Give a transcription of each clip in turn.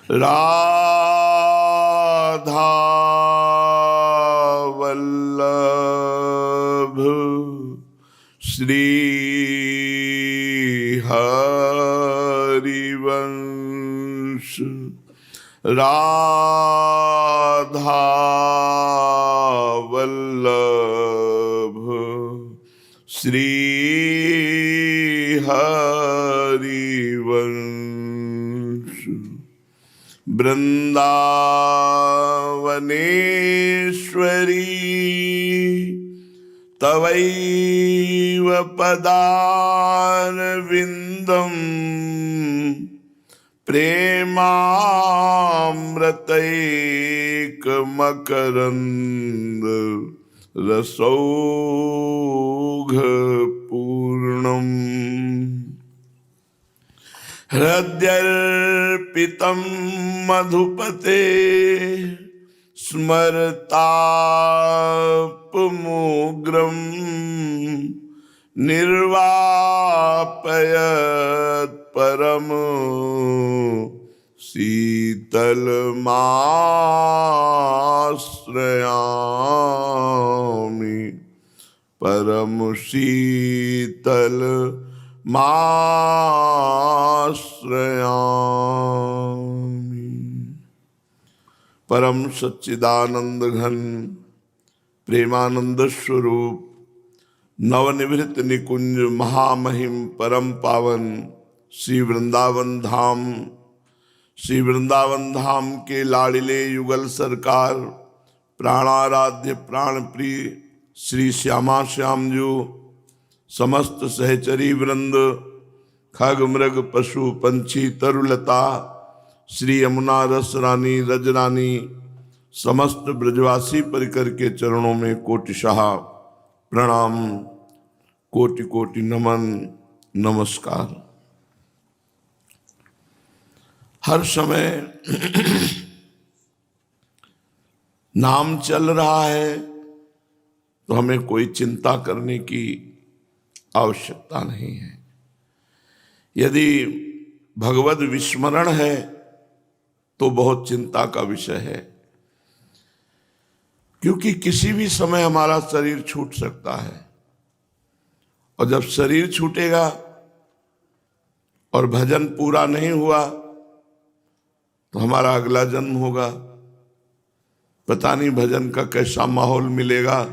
राधा वल्लभ श्री हरिवंश राधा वल्लभ श्री हरिवंश वृंदावनेश्वरी तवैव पदारविन्दं प्रेमामृतैकमकरन्द रसौघपूर्णम् हृद्यर्पितं मधुपते स्मरतापमुग्रं निर्वापयत् परम शीतलमाश्रयामि परम शीतल माश्रयामि। परम सच्चिदानंद घन प्रेमानंद स्वरूप नवनिवृत्त निकुंज महामहिम परम पावन श्री वृंदावन धाम के लाडिले युगल सरकार प्राणाराध्य प्राण प्रिय श्री श्यामा श्याम जो समस्त सहचरी वृंद खग मृग पशु पंछी तरुलता श्री यमुना रस रानी रजरानी समस्त ब्रजवासी परिकर के चरणों में कोटिशाह प्रणाम, कोटि कोटि नमन नमस्कार। हर समय नाम चल रहा है तो हमें कोई चिंता करने की आवश्यकता नहीं है। यदि भगवद विस्मरण है तो बहुत चिंता का विषय है, क्योंकि किसी भी समय हमारा शरीर छूट सकता है और जब शरीर छूटेगा और भजन पूरा नहीं हुआ तो हमारा अगला जन्म होगा। पता नहीं भजन का कैसा माहौल मिलेगा,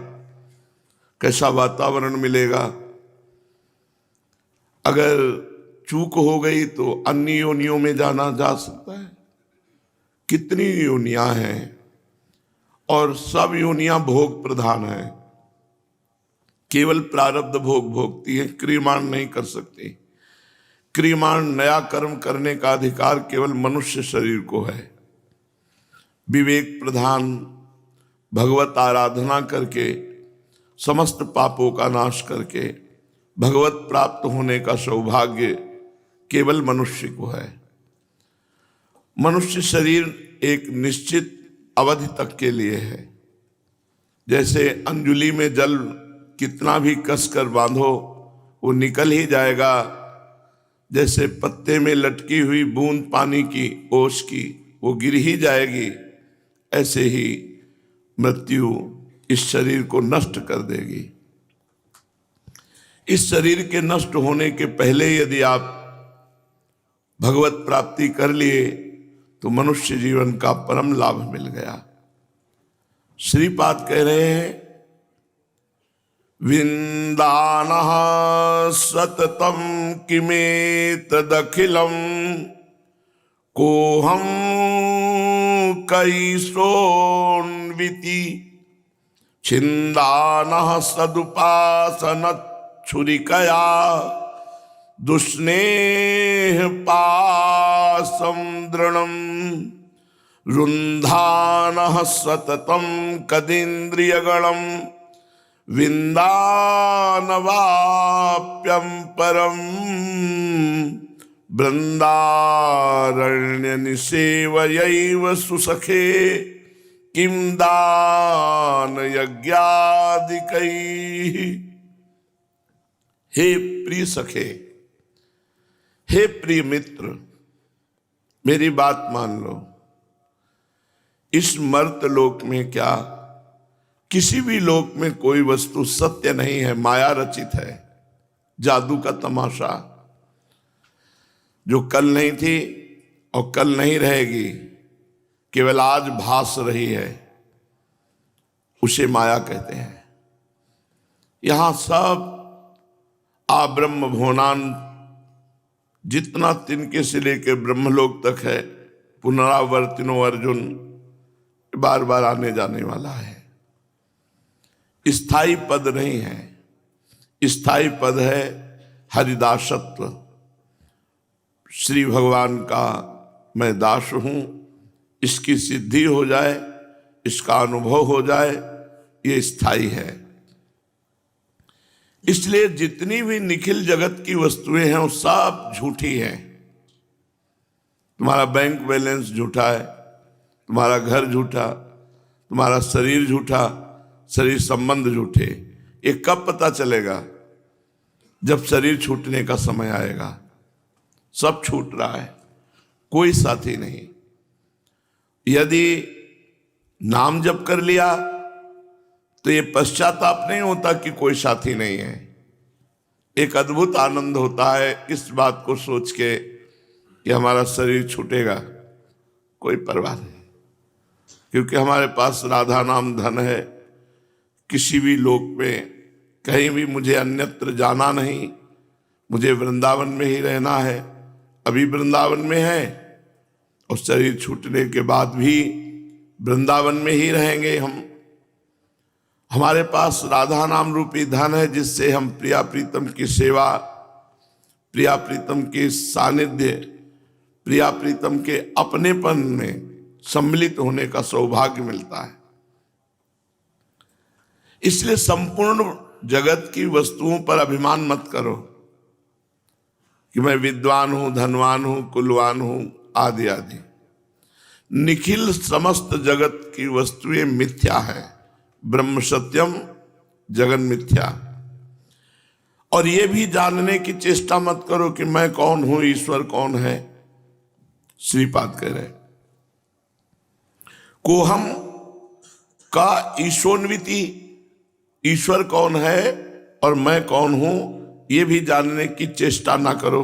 कैसा वातावरण मिलेगा। अगर चूक हो गई तो अन्य योनियों में जाना जा सकता है। कितनी योनियां हैं और सब योनियां भोग प्रधान हैं। केवल प्रारब्ध भोग भोगती है, क्रियमाण नहीं कर सकती। क्रियमाण नया कर्म करने का अधिकार केवल मनुष्य शरीर को है। विवेक प्रधान भगवत आराधना करके समस्त पापों का नाश करके भगवत प्राप्त होने का सौभाग्य केवल मनुष्य को है। मनुष्य शरीर एक निश्चित अवधि तक के लिए है। जैसे अंजुली में जल कितना भी कसकर बांधो वो निकल ही जाएगा। जैसे पत्ते में लटकी हुई बूंद पानी की ओस की वो गिर ही जाएगी, ऐसे ही मृत्यु इस शरीर को नष्ट कर देगी। इस शरीर के नष्ट होने के पहले यदि आप भगवत प्राप्ति कर लिए तो मनुष्य जीवन का परम लाभ मिल गया। श्रीपाद कह रहे हैं, विंदानः सततम किमेतदखिलम कोहम कैसोन्विति छिन्दानः सदुपासनच्छुरिकया दुष्णेह पासं दृणं रुन्धानः सततं कदीन्द्रियगणं विन्दानवाप्यं परं बृन्दारण्यनिसेवयैव सुसखे किं दान यज्ञादिकैः। हे प्रिय सखे, हे प्रिय मित्र, मेरी बात मान लो, इस मर्त लोक में क्या किसी भी लोक में कोई वस्तु सत्य नहीं है, माया रचित है, जादू का तमाशा। जो कल नहीं थी और कल नहीं रहेगी, केवल आज भास रही है, उसे माया कहते हैं। यहां सब आब्रह्म भुवनान, जितना तिनके से लेकर ब्रह्मलोक तक है, पुनरावर्तिनो अर्जुन, बार बार आने जाने वाला है। स्थायी पद नहीं है, स्थायी पद है हरिदासत्व। श्री भगवान का मैं दास हूं, इसकी सिद्धि हो जाए, इसका अनुभव हो जाए, ये स्थायी है। इसलिए जितनी भी निखिल जगत की वस्तुएं हैं वो सब झूठी हैं। तुम्हारा बैंक बैलेंस झूठा है, तुम्हारा घर झूठा, तुम्हारा शरीर झूठा, शरीर संबंध झूठे। ये कब पता चलेगा? जब शरीर छूटने का समय आएगा। सब छूट रहा है, कोई साथी नहीं। यदि नाम जप कर लिया तो ये पश्चाताप नहीं होता कि कोई साथी नहीं है। एक अद्भुत आनंद होता है इस बात को सोच के कि हमारा शरीर छूटेगा, कोई परवाह नहीं, क्योंकि हमारे पास राधा नाम धन है। किसी भी लोक में कहीं भी मुझे अन्यत्र जाना नहीं, मुझे वृंदावन में ही रहना है। अभी वृंदावन में है और शरीर छूटने के बाद भी वृंदावन में ही रहेंगे हम। हमारे पास राधा नाम रूपी धन है, जिससे हम प्रिया प्रीतम की सेवा, प्रिया प्रीतम के सानिध्य, प्रिया प्रीतम के अपनेपन में सम्मिलित होने का सौभाग्य मिलता है। इसलिए संपूर्ण जगत की वस्तुओं पर अभिमान मत करो कि मैं विद्वान हूं, धनवान हूं, कुलवान हूं, आदि आदि। निखिल समस्त जगत की वस्तुएं मिथ्या है। ब्रह्म सत्यम जगन मिथ्या। और यह भी जानने की चेष्टा मत करो कि मैं कौन हूं, ईश्वर कौन है। श्रीपाद कह रहे कोहम का ईशोन्विति, ईश्वर कौन है और मैं कौन हूं, यह भी जानने की चेष्टा ना करो।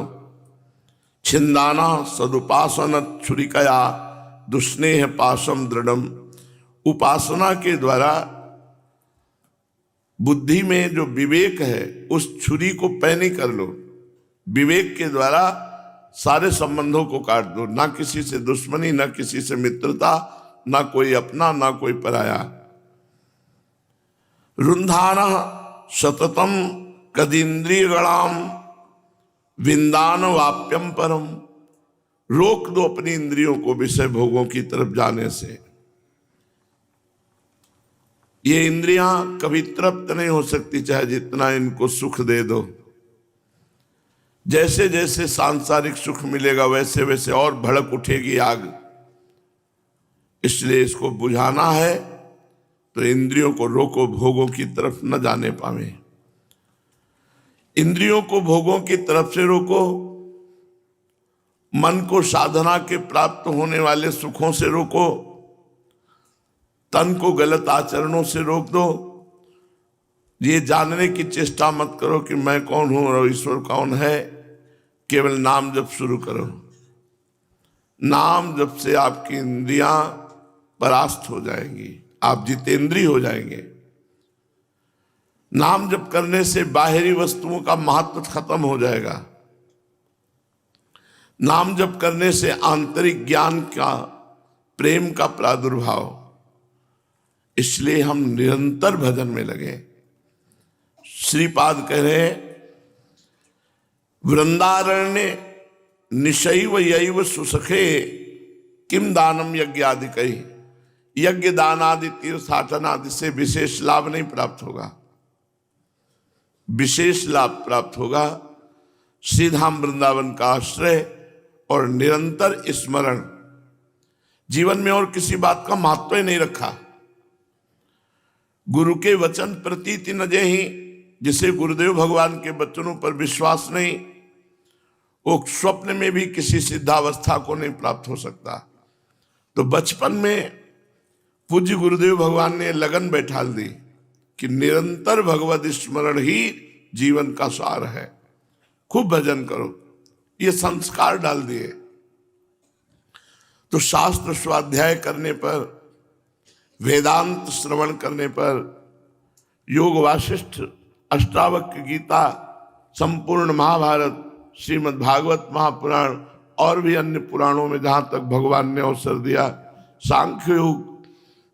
छिंदाना सदुपासना छुरिकया दुस्नेह पाशम दृढ़म। उपासना के द्वारा बुद्धि में जो विवेक है उस छुरी को पैनी कर लो। विवेक के द्वारा सारे संबंधों को काट दो। ना किसी से दुश्मनी, ना किसी से मित्रता, ना कोई अपना, ना कोई पराया। रुंधाना सततम कदींद्रिय गणाम विंदान वाप्यम परम। रोक दो अपनी इंद्रियों को विषय भोगों की तरफ जाने से। ये इंद्रियां कभी तृप्त नहीं हो सकती, चाहे जितना इनको सुख दे दो। जैसे जैसे सांसारिक सुख मिलेगा वैसे वैसे और भड़क उठेगी आग। इसलिए इसको बुझाना है तो इंद्रियों को रोको, भोगों की तरफ न जाने पावे। इंद्रियों को भोगों की तरफ से रोको, मन को साधना के प्राप्त होने वाले सुखों से रोको, तन को गलत आचरणों से रोक दो। ये जानने की चेष्टा मत करो कि मैं कौन हूं और ईश्वर कौन है। केवल नाम जप शुरू करो। नाम जप से आपकी इंद्रियां परास्त हो जाएंगी, आप जितेंद्रिय हो जाएंगे। नाम जप करने से बाहरी वस्तुओं का महत्व खत्म हो जाएगा। नाम जप करने से आंतरिक ज्ञान का, प्रेम का प्रादुर्भाव। इसलिए हम निरंतर भजन में लगे। श्रीपाद कह रहे वृंदारण्य निशैव यैव सुसखे किम दानम यज्ञ आदि कही। यज्ञ, दान आदि, तीर्थाटन आदि से विशेष लाभ नहीं प्राप्त होगा। विशेष लाभ प्राप्त होगा श्रीधाम वृंदावन का आश्रय और निरंतर स्मरण। जीवन में और किसी बात का महत्व ही नहीं रखा। गुरु के वचन प्रतीति न जेहि। जिसे गुरुदेव भगवान के वचनों पर विश्वास नहीं, वो स्वप्न में भी किसी सिद्धावस्था को नहीं प्राप्त हो सकता। तो बचपन में पूज्य गुरुदेव भगवान ने लगन बैठाल दी कि निरंतर भगवत स्मरण ही जीवन का सार है, खूब भजन करो, ये संस्कार डाल दिए। तो शास्त्र स्वाध्याय करने पर, वेदांत श्रवण करने पर, योग वासिष्ठ, अष्टावक्र गीता, संपूर्ण महाभारत, श्रीमद् भागवत महापुराण और भी अन्य पुराणों में जहां तक भगवान ने अवसर दिया, सांख्य योग,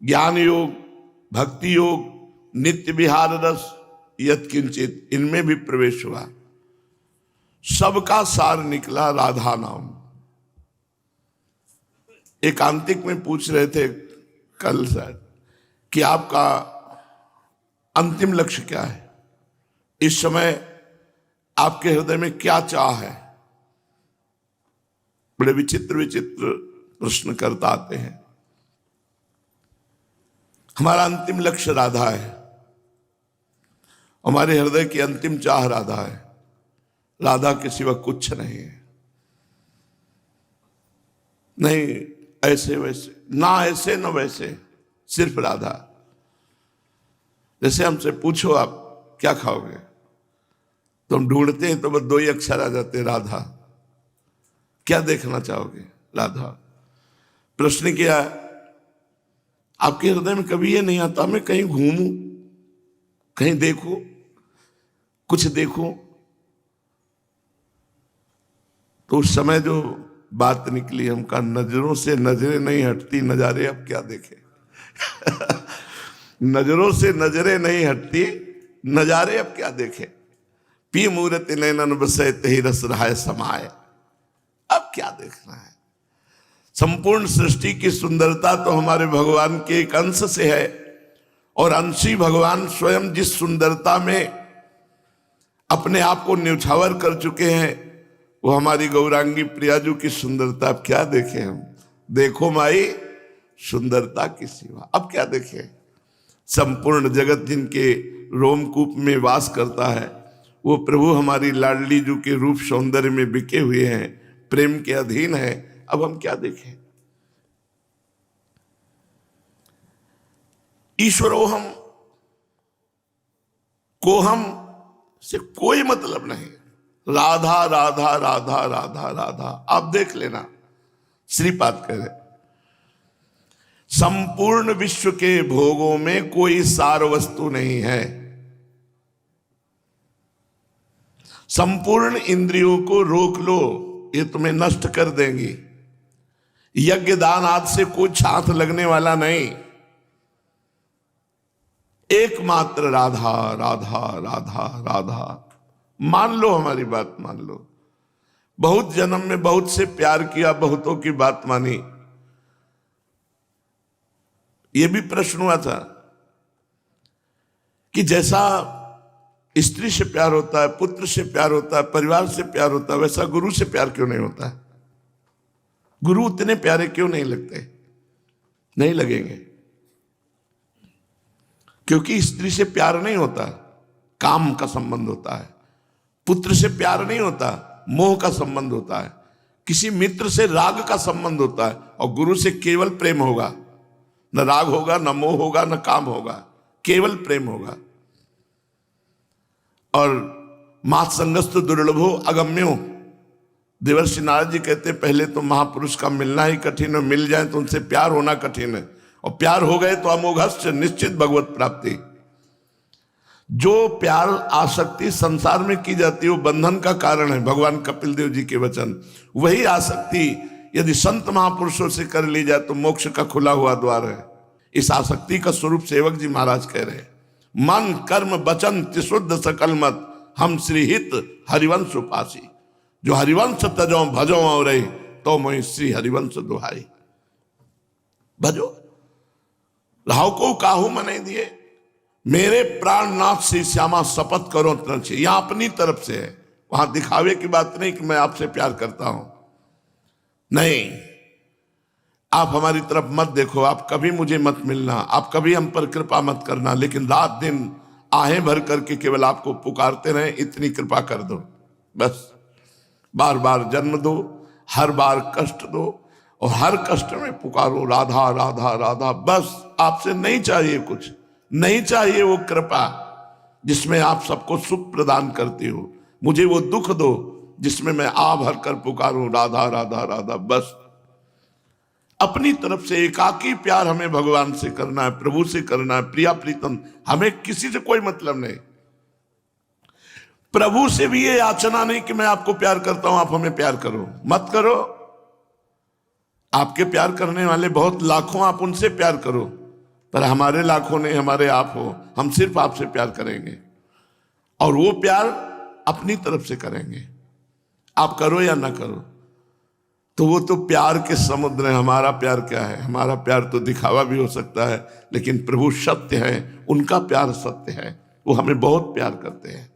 ज्ञान योग, भक्ति योग, नित्य विहार रस, यत्किंचित, इनमें भी प्रवेश हुआ। सबका सार निकला राधा नाम। एकांतिक में पूछ रहे थे कल शायद कि आपका अंतिम लक्ष्य क्या है, इस समय आपके हृदय में क्या चाह है। बड़े विचित्र विचित्र प्रश्न करता आते हैं। हमारा अंतिम लक्ष्य राधा है, हमारे हृदय की अंतिम चाह राधा है, राधा के सिवा कुछ नहीं है। नहीं ऐसे वैसे, ना ऐसे न वैसे, सिर्फ राधा। जैसे हमसे पूछो आप क्या खाओगे, तो हम ढूंढते हैं तो बस दो ही अक्षर आ जाते हैं, राधा। क्या देखना चाहोगे, राधा। प्रश्न किया, आपके हृदय में कभी ये नहीं आता मैं कहीं घूमूं, कहीं देखूं, कुछ देखूं। तो उस समय जो बात निकली, हम कहा नजरों से नजरें नहीं हटती, नजारे अब क्या देखे। नजरों से नजरें नहीं हटती, नजारे अब क्या देखे। पी मूरत नैनन बसे तही रस रहाय समाये, अब क्या देखना है। संपूर्ण सृष्टि की सुंदरता तो हमारे भगवान के एक अंश से है, और अंशी भगवान स्वयं जिस सुंदरता में अपने आप को न्यौछावर कर चुके हैं, वो हमारी गौरांगी प्रियाजू की सुंदरता अब क्या देखे हम। देखो माई सुंदरता की सिवा अब क्या देखे। संपूर्ण जगत जिनके रोमकूप में वास करता है, वो प्रभु हमारी लाडली जू के रूप सौंदर्य में बिके हुए हैं, प्रेम के अधीन है, अब हम क्या देखें। ईश्वरोहम को हम से कोई मतलब नहीं। राधा राधा राधा राधा राधा, आप देख लेना। श्रीपाद कह रहे संपूर्ण विश्व के भोगों में कोई सार वस्तु नहीं है। संपूर्ण इंद्रियों को रोक लो, ये तुम्हें नष्ट कर देंगी। यज्ञ दान आदि से कुछ हाथ लगने वाला नहीं। एकमात्र राधा राधा राधा राधा। मान लो, हमारी बात मान लो। बहुत जन्म में बहुत से प्यार किया, बहुतों की बात मानी। यह भी प्रश्न हुआ था कि जैसा स्त्री से प्यार होता है, पुत्र से प्यार होता है, परिवार से प्यार होता है, वैसा गुरु से प्यार क्यों नहीं होता है। गुरु उतने प्यारे क्यों नहीं लगते, नहीं लगेंगे। क्योंकि स्त्री से प्यार नहीं होता, काम का संबंध होता है। पुत्र से प्यार नहीं होता, मोह का संबंध होता है। किसी मित्र से राग का संबंध होता है, और गुरु से केवल प्रेम होगा। न राग होगा, न मोह होगा, न काम होगा, केवल प्रेम होगा। और मात संगस्तु दुर्लभो अगम्यो। देवर्षि नारद जी कहते पहले तो महापुरुष का मिलना ही कठिन है, मिल जाए तो उनसे प्यार होना कठिन है, और प्यार हो गए तो अमोघस्य निश्चित भगवत प्राप्ति। जो प्यार आसक्ति संसार में की जाती है वो बंधन का कारण है। भगवान कपिल देव जी के वचन, वही आसक्ति यदि संत महापुरुषों से कर ली जाए तो मोक्ष का खुला हुआ द्वार है। इस आसक्ति का स्वरूप सेवक जी महाराज कह रहे हैं, मन कर्म वचन त्रिशुद्ध सकल मत, हम श्रीहित हरिवंश उपासी। जो हरिवंश तजो भजो और रही, तो मोहि श्री हरिवंश दुहाई। भजो राव को काहू मने दिए, मेरे प्राणनाथ श्री श्यामा शपथ करो तरछे। यहां अपनी तरफ से है, वहां दिखावे की बात नहीं कि मैं आपसे प्यार करता हूं। नहीं, आप हमारी तरफ मत देखो, आप कभी मुझे मत मिलना, आप कभी हम पर कृपा मत करना, लेकिन रात दिन आहें भर करके केवल आपको पुकारते रहे, इतनी कृपा कर दो बस। बार बार जन्म दो, हर बार कष्ट दो, और हर कष्ट में पुकारो राधा राधा राधा। बस आपसे नहीं चाहिए कुछ, नहीं चाहिए वो कृपा जिसमें आप सबको सुख प्रदान करते हो। मुझे वो दुख दो जिसमें मैं आ भर कर पुकारूं राधा राधा राधा। बस अपनी तरफ से एकाकी प्यार हमें भगवान से करना है, प्रभु से करना है। प्रिया प्रीतम, हमें किसी से कोई मतलब नहीं। प्रभु से भी ये याचना नहीं कि मैं आपको प्यार करता हूं, आप हमें प्यार करो, मत करो। आपके प्यार करने वाले बहुत लाखों, आप उनसे प्यार करो, पर हमारे लाखों नहीं, हमारे आप हो। हम सिर्फ आपसे प्यार करेंगे, और वो प्यार अपनी तरफ से करेंगे। आप करो या ना करो, तो वो तो प्यार के समुद्र है। हमारा प्यार क्या है? हमारा प्यार तो दिखावा भी हो सकता है, लेकिन प्रभु सत्य है, उनका प्यार सत्य है। वो हमें बहुत प्यार करते हैं।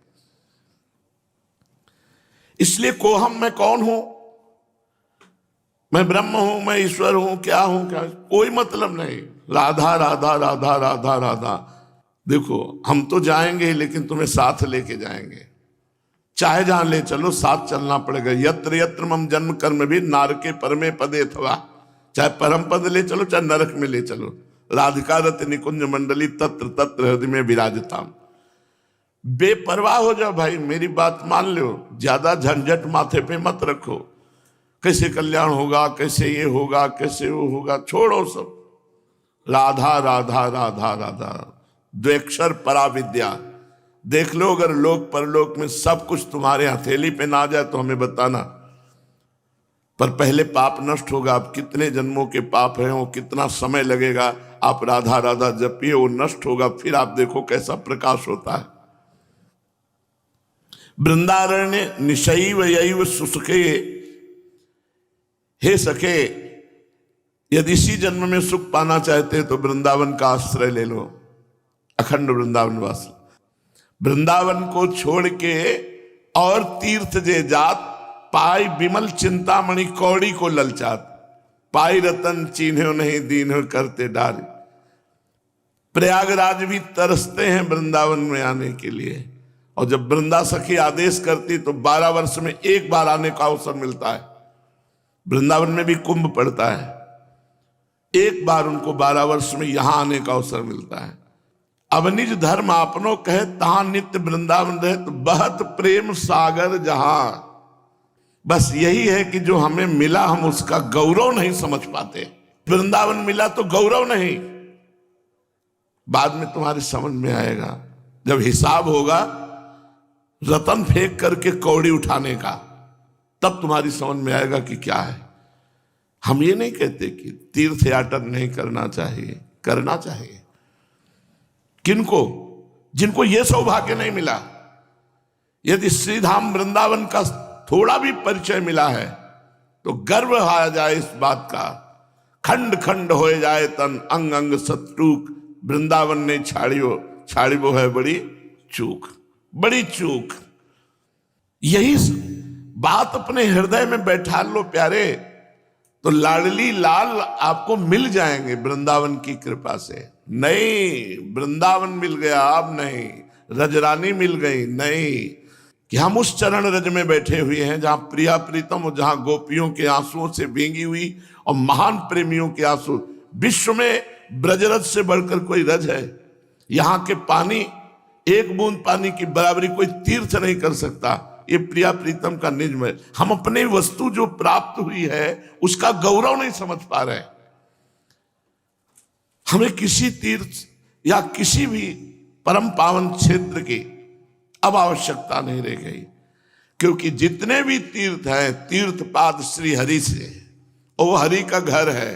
इसलिए कोहम, मैं कौन हूं, मैं ब्रह्म हूं, मैं ईश्वर हूं, क्या हूं, क्या, कोई मतलब नहीं। राधा राधा राधा राधा राधा। देखो, हम तो जाएंगे, लेकिन तुम्हें साथ लेके जाएंगे। चाहे जहां ले चलो, साथ चलना पड़ेगा। यत्र यत्र मम जन्म कर्म भी नारके परमे पदे अथवा। चाहे परम पद ले चलो, चाहे नरक में ले चलो। राधिका रत निकुंज मंडली तत्र तत्र हृदय में विराजताम। बेपरवाह हो जाओ भाई, मेरी बात मान लो। ज्यादा झंझट माथे पे मत रखो, कैसे कल्याण होगा, कैसे ये होगा, कैसे वो होगा, छोड़ो सब। राधा राधा राधा राधा, द्वेक्षर परा विद्या। देख लो, अगर लोक परलोक में सब कुछ तुम्हारे हथेली पे ना आ जाए तो हमें बताना। पर पहले पाप नष्ट होगा। आप कितने जन्मों के पाप हैं, वो कितना समय लगेगा। आप राधा राधा जपिए, वो नष्ट होगा, फिर आप देखो कैसा प्रकाश होता है। वृंदारण्य निशैव यैव सुसुखे, हे सखे, यदि इसी जन्म में सुख पाना चाहते तो वृंदावन का आश्रय ले लो। अखंड वृंदावन वास, वृंदावन को छोड़ के और तीर्थ जे जात, पाई विमल चिंतामणि कौड़ी को ललचात। पाई रतन चीन्हो नहीं दीन्हो करते डार। प्रयागराज भी तरसते हैं वृंदावन में आने के लिए, और जब वृंदा सखी आदेश करती तो 12 वर्ष में एक बार आने का अवसर मिलता है। वृंदावन में भी कुंभ पड़ता है, एक बार उनको 12 वर्ष में यहां आने का अवसर मिलता है। अब निज धर्म आपनो कहे, तहां नित्य वृंदावन रहे, तो बहत प्रेम सागर जहां। बस यही है कि जो हमें मिला, हम उसका गौरव नहीं समझ पाते। वृंदावन मिला तो गौरव नहीं, बाद में तुम्हारे समझ में आएगा। जब हिसाब होगा रतन फेंक करके कौड़ी उठाने का, तब तुम्हारी समझ में आएगा कि क्या है। हम ये नहीं कहते कि तीर्थ यात्रा नहीं करना चाहिए, करना चाहिए। किनको? जिनको यह सौभाग्य नहीं मिला। यदि श्रीधाम वृंदावन का थोड़ा भी परिचय मिला है तो गर्व आ जाए इस बात का। खंड खंड हो जाए तन, अंग अंग सतरूक। वृंदावन ने छाड़ी वो है बड़ी चूक, बड़ी चूक। यही बात अपने हृदय में बैठा लो प्यारे, तो लाडली लाल आपको मिल जाएंगे वृंदावन की कृपा से। नहीं, वृंदावन मिल गया अब नहीं, रजरानी मिल गई नहीं, कि हम उस चरण रज में बैठे हुए हैं जहां प्रिया प्रीतम और जहां गोपियों के आंसुओं से भींगी हुई और महान प्रेमियों के आंसू। विश्व में ब्रजरज से बढ़कर कोई रज है? यहां के पानी, एक बूंद पानी की बराबरी कोई तीर्थ नहीं कर सकता। ये प्रिया प्रीतम का निज में हम अपनी वस्तु जो प्राप्त हुई है उसका गौरव नहीं समझ पा रहे। हमें किसी तीर्थ या किसी भी परम पावन क्षेत्र की अब आवश्यकता नहीं रह गई, क्योंकि जितने भी तीर्थ हैं, तीर्थ पाद श्री हरि से, और वो हरि का घर है।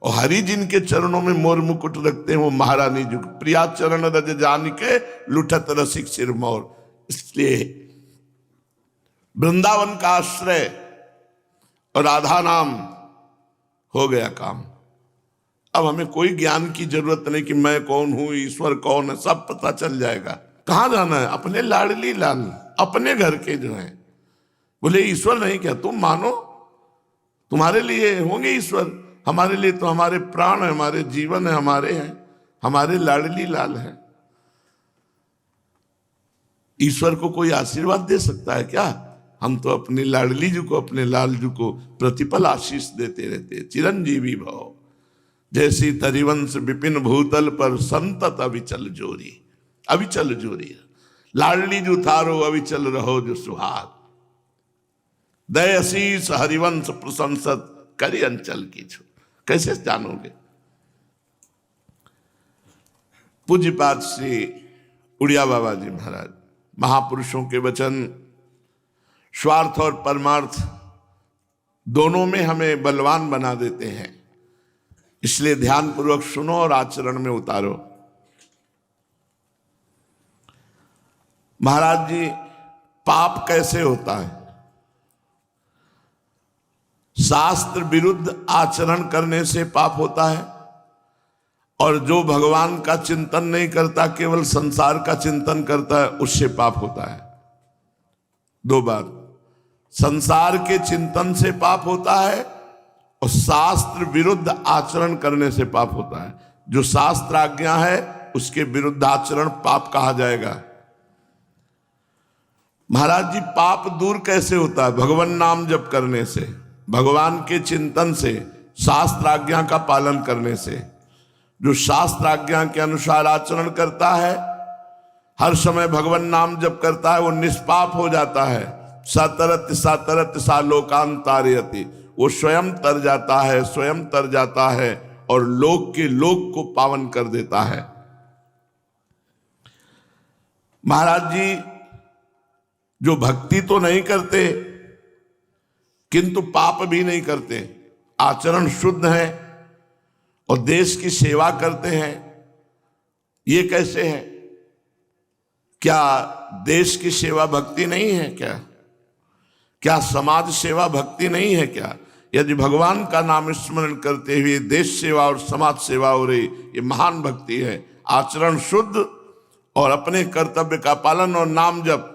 और हरि जिनके चरणों में मोर मुकुट रखते हैं वो महारानी जी। प्रिया चरण रज जान के लुठत रसिक सिर मोर। इसलिए वृंदावन का आश्रय और राधा नाम हो गया काम। अब हमें कोई ज्ञान की जरूरत नहीं कि मैं कौन हूं, ईश्वर कौन है, सब पता चल जाएगा। कहां जाना है? अपने लाडली लाल, अपने घर के जो हैं। बोले ईश्वर नहीं क्या? तुम मानो, तुम्हारे लिए होंगे ईश्वर, हमारे लिए तो हमारे प्राण है, हमारे जीवन है, हमारे हैं, हमारे लाडली लाल हैं। ईश्वर को कोई आशीर्वाद दे सकता है क्या? हम तो अपनी लाडली जी को, अपने लाल जी को प्रतिपल आशीष देते रहते। चिरंजीवी भव जैसी तरिवंश विपिन भूतल पर संतत अविचल जोरी। अविचल जोरी लाडली जो थारो अविचल रहो जो सुहाग। दयशीष हरिवंश प्रशंसत करी अंचल की छो। कैसे जानोगे? पूज्यपाद श्री उड़िया बाबा जी महाराज महापुरुषों के वचन स्वार्थ और परमार्थ दोनों में हमें बलवान बना देते हैं। इसलिए ध्यान पूर्वक सुनो और आचरण में उतारो। महाराज जी, पाप कैसे होता है? शास्त्र विरुद्ध आचरण करने से पाप होता है, और जो भगवान का चिंतन नहीं करता, केवल संसार का चिंतन करता है, उससे पाप होता है। दो बात, संसार के चिंतन से पाप होता है और शास्त्र विरुद्ध आचरण करने से पाप होता है। जो शास्त्र आज्ञा है उसके विरुद्ध आचरण पाप कहा जाएगा। महाराज जी, पाप दूर कैसे होता है? भगवान नाम जप करने से, भगवान के चिंतन से, शास्त्र आज्ञा का पालन करने से। जो शास्त्र आज्ञा के अनुसार आचरण करता है, हर समय भगवान नाम जप करता है, वो निष्पाप हो जाता है। सतरत सतरत सा लोकांतारयति, वो स्वयं तर जाता है, स्वयं तर जाता है और लोक के लोक को पावन कर देता है। महाराज जी, जो भक्ति तो नहीं करते किंतु पाप भी नहीं करते, आचरण शुद्ध है और देश की सेवा करते हैं, ये कैसे है? क्या देश की सेवा भक्ति नहीं है क्या? क्या समाज सेवा भक्ति नहीं है क्या? यदि भगवान का नाम स्मरण करते हुए देश सेवा और समाज सेवा हो रही, ये महान भक्ति है। आचरण शुद्ध और अपने कर्तव्य का पालन और नाम जप,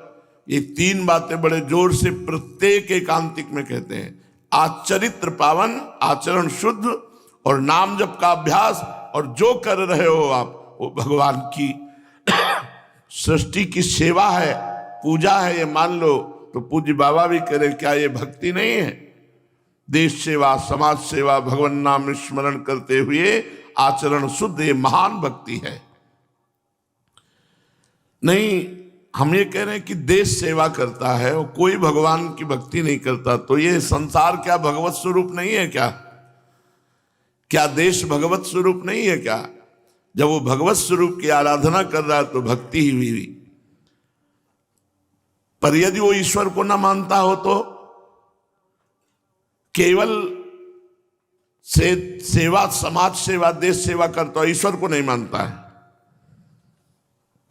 ये तीन बातें बड़े जोर से प्रत्येक एकांतिक में कहते हैं। आचरित्र पावन, आचरण शुद्ध और नाम जप का अभ्यास, और जो कर रहे हो आप वो भगवान की सृष्टि की सेवा है, पूजा है, ये मान लो। तो पूज्य बाबा भी कह रहे, क्या ये भक्ति नहीं है? देश सेवा, समाज सेवा, भगवान नाम स्मरण करते हुए आचरण शुद्ध, ये महान भक्ति है। नहीं, हम ये कह रहे हैं कि देश सेवा करता है और कोई भगवान की भक्ति नहीं करता, तो ये संसार क्या भगवत स्वरूप नहीं है क्या? क्या देश भगवत स्वरूप नहीं है क्या? जब वो भगवत स्वरूप की आराधना कर रहा है तो भक्ति ही हुई। पर यदि वो ईश्वर को ना मानता हो तो केवल सेवा, समाज सेवा, देश सेवा करता हो, ईश्वर को नहीं मानता है,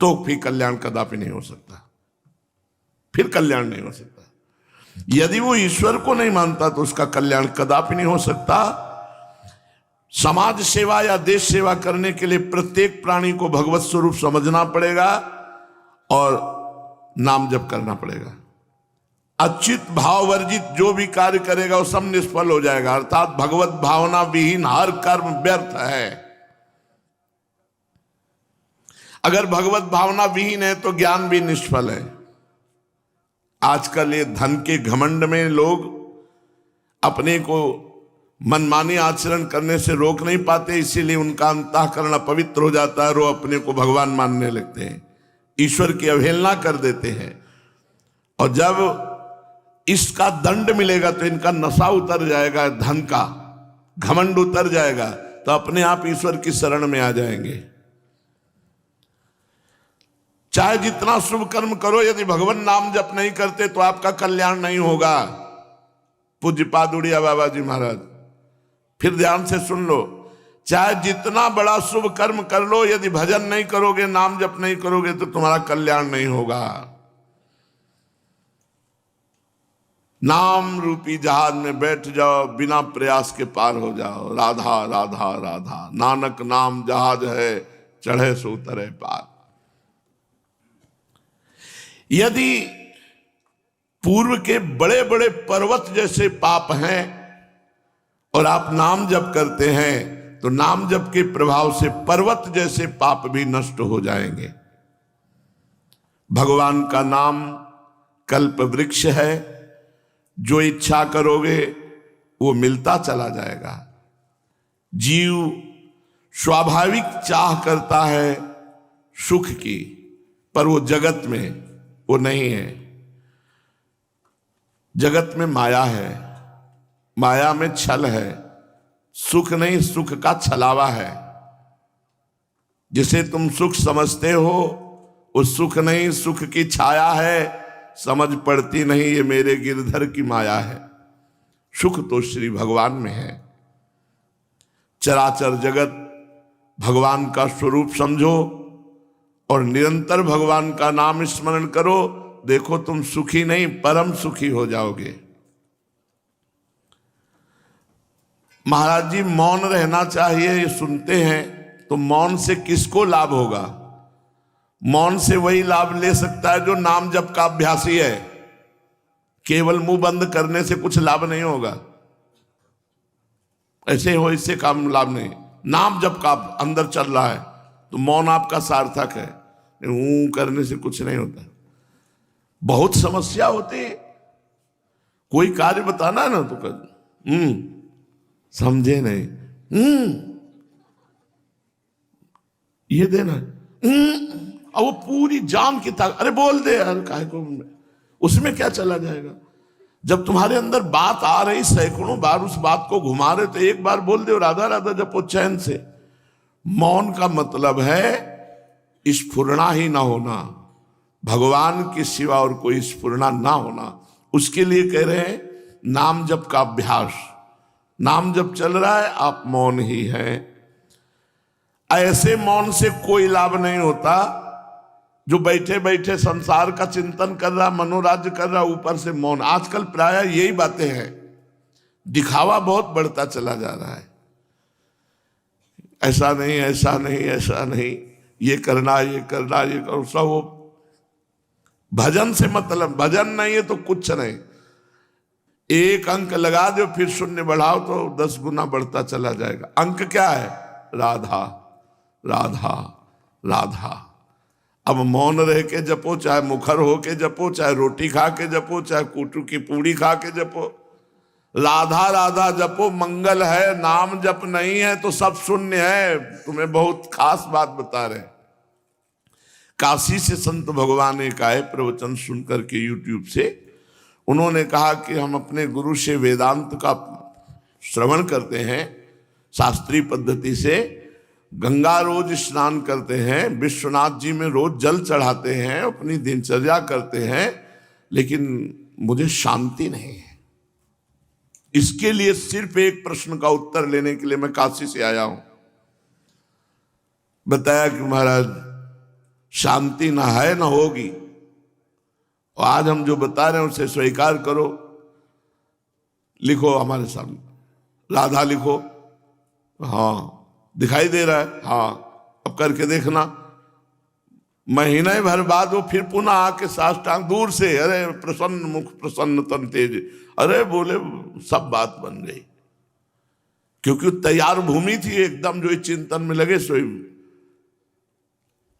तो फिर कल्याण कदापि नहीं हो सकता। फिर कल्याण नहीं हो सकता। यदि वो ईश्वर को नहीं मानता तो उसका कल्याण कदापि नहीं हो सकता। समाज सेवा या देश सेवा करने के लिए प्रत्येक प्राणी को भगवत स्वरूप समझना पड़ेगा और नाम जप करना पड़ेगा। अच्युत भाव वर्जित जो भी कार्य करेगा वो सब निष्फल हो जाएगा। अर्थात भगवत भावना विहीन हर कर्म व्यर्थ है। अगर भगवत भावना विहीन है तो ज्ञान भी निष्फल है। आजकल ये धन के घमंड में लोग अपने को मनमानी आचरण करने से रोक नहीं पाते, इसीलिए उनका अंतःकरण अपवित्र हो जाता है और वो अपने को भगवान मानने लगते हैं, ईश्वर की अवहेलना कर देते हैं। और जब इसका दंड मिलेगा तो इनका नशा उतर जाएगा, धन का घमंड उतर जाएगा, तो अपने आप ईश्वर की शरण में आ जाएंगे। चाहे जितना शुभ कर्म करो, यदि भगवान नाम जप नहीं करते तो आपका कल्याण नहीं होगा। पूज्यपाद उड़िया बाबा जी महाराज, फिर ध्यान से सुन लो, चाहे जितना बड़ा शुभ कर्म कर लो, यदि भजन नहीं करोगे, नाम जप नहीं करोगे तो तुम्हारा कल्याण नहीं होगा। नाम रूपी जहाज में बैठ जाओ, बिना प्रयास के पार हो जाओ। राधा राधा राधा, नानक नाम जहाज है, चढ़े सो उतरे पार। यदि पूर्व के बड़े बड़े पर्वत जैसे पाप हैं और आप नाम जप करते हैं, तो नाम जप के प्रभाव से पर्वत जैसे पाप भी नष्ट हो जाएंगे। भगवान का नाम कल्प वृक्ष है, जो इच्छा करोगे वो मिलता चला जाएगा। जीव स्वाभाविक चाह करता है सुख की, पर वो जगत में वो नहीं है। जगत में माया है, माया में छल है, सुख नहीं, सुख का छलावा है। जिसे तुम सुख समझते हो वो सुख नहीं, सुख की छाया है। समझ पड़ती नहीं ये मेरे गिरधर की माया है। सुख तो श्री भगवान में है। चराचर जगत भगवान का स्वरूप समझो और निरंतर भगवान का नाम स्मरण करो। देखो तुम सुखी नहीं परम सुखी हो जाओगे। महाराज जी मौन रहना चाहिए, ये सुनते हैं तो मौन से किसको लाभ होगा? मौन से वही लाभ ले सकता है जो नाम जप का अभ्यासी है। केवल मुंह बंद करने से कुछ लाभ नहीं होगा, ऐसे हो इससे काम लाभ नहीं। नाम जप का अंदर चल रहा है तो मौन आपका सार्थक है। करने से कुछ नहीं होता। बहुत समस्या होती है, कोई कार्य बताना ना तो कर समझे नहीं, ये देना, और वो पूरी जान की ताकत, अरे बोल दे यार काहे को, उसमें क्या चला जाएगा? जब तुम्हारे अंदर बात आ रही सैकड़ों बार उस बात को घुमा रहे तो एक बार बोल दो राधा राधा जपो चैन से। मौन का मतलब है स्फुरना ही ना होना, भगवान के सिवा और कोई स्फुरना ना होना। उसके लिए कह रहे हैं नाम जप का अभ्यास। नाम जप चल रहा है आप मौन ही हैं। ऐसे मौन से कोई लाभ नहीं होता जो बैठे बैठे संसार का चिंतन कर रहा, मनोराज्य कर रहा, ऊपर से मौन। आजकल प्राय यही बातें हैं, दिखावा बहुत बढ़ता चला जा रहा है। ऐसा नहीं, ऐसा नहीं, ऐसा नहीं, ये करना, ये करना, ये करो, सब वो भजन से मतलब। भजन नहीं है तो कुछ नहीं। एक अंक लगा दो फिर शून्य बढ़ाओ तो 10 गुना बढ़ता चला जाएगा। अंक क्या है? राधा राधा राधा। अब मौन रह के जपो, चाहे मुखर हो के जपो, चाहे रोटी खा के जपो, चाहे कूटू की पूड़ी खा के जपो, राधा राधा जपो। मंगल है, नाम जप नहीं है तो सब शून्य है। तुम्हें बहुत खास बात बता रहे। काशी से संत भगवान एक आए प्रवचन सुन करके यूट्यूब से। उन्होंने कहा कि हम अपने गुरु से वेदांत का श्रवण करते हैं शास्त्रीय पद्धति से, गंगा रोज स्नान करते हैं, विश्वनाथ जी में रोज जल चढ़ाते हैं, अपनी दिनचर्या करते हैं, लेकिन मुझे शांति नहीं है। इसके लिए सिर्फ एक प्रश्न का उत्तर लेने के लिए मैं काशी से आया हूं। बताया कि महाराज शांति ना है ना होगी, और आज हम जो बता रहे हैं उसे स्वीकार करो। लिखो हमारे सामने, राधा लिखो। हाँ दिखाई दे रहा है, हाँ अब करके देखना। महीने भर बाद वो फिर पुनः आके साष्टांग दूर से, अरे प्रसन्न मुख प्रसन्न तन तेज, अरे बोले सब बात बन गई। क्योंकि तैयार भूमि थी एकदम, जो चिंतन में लगे सोई।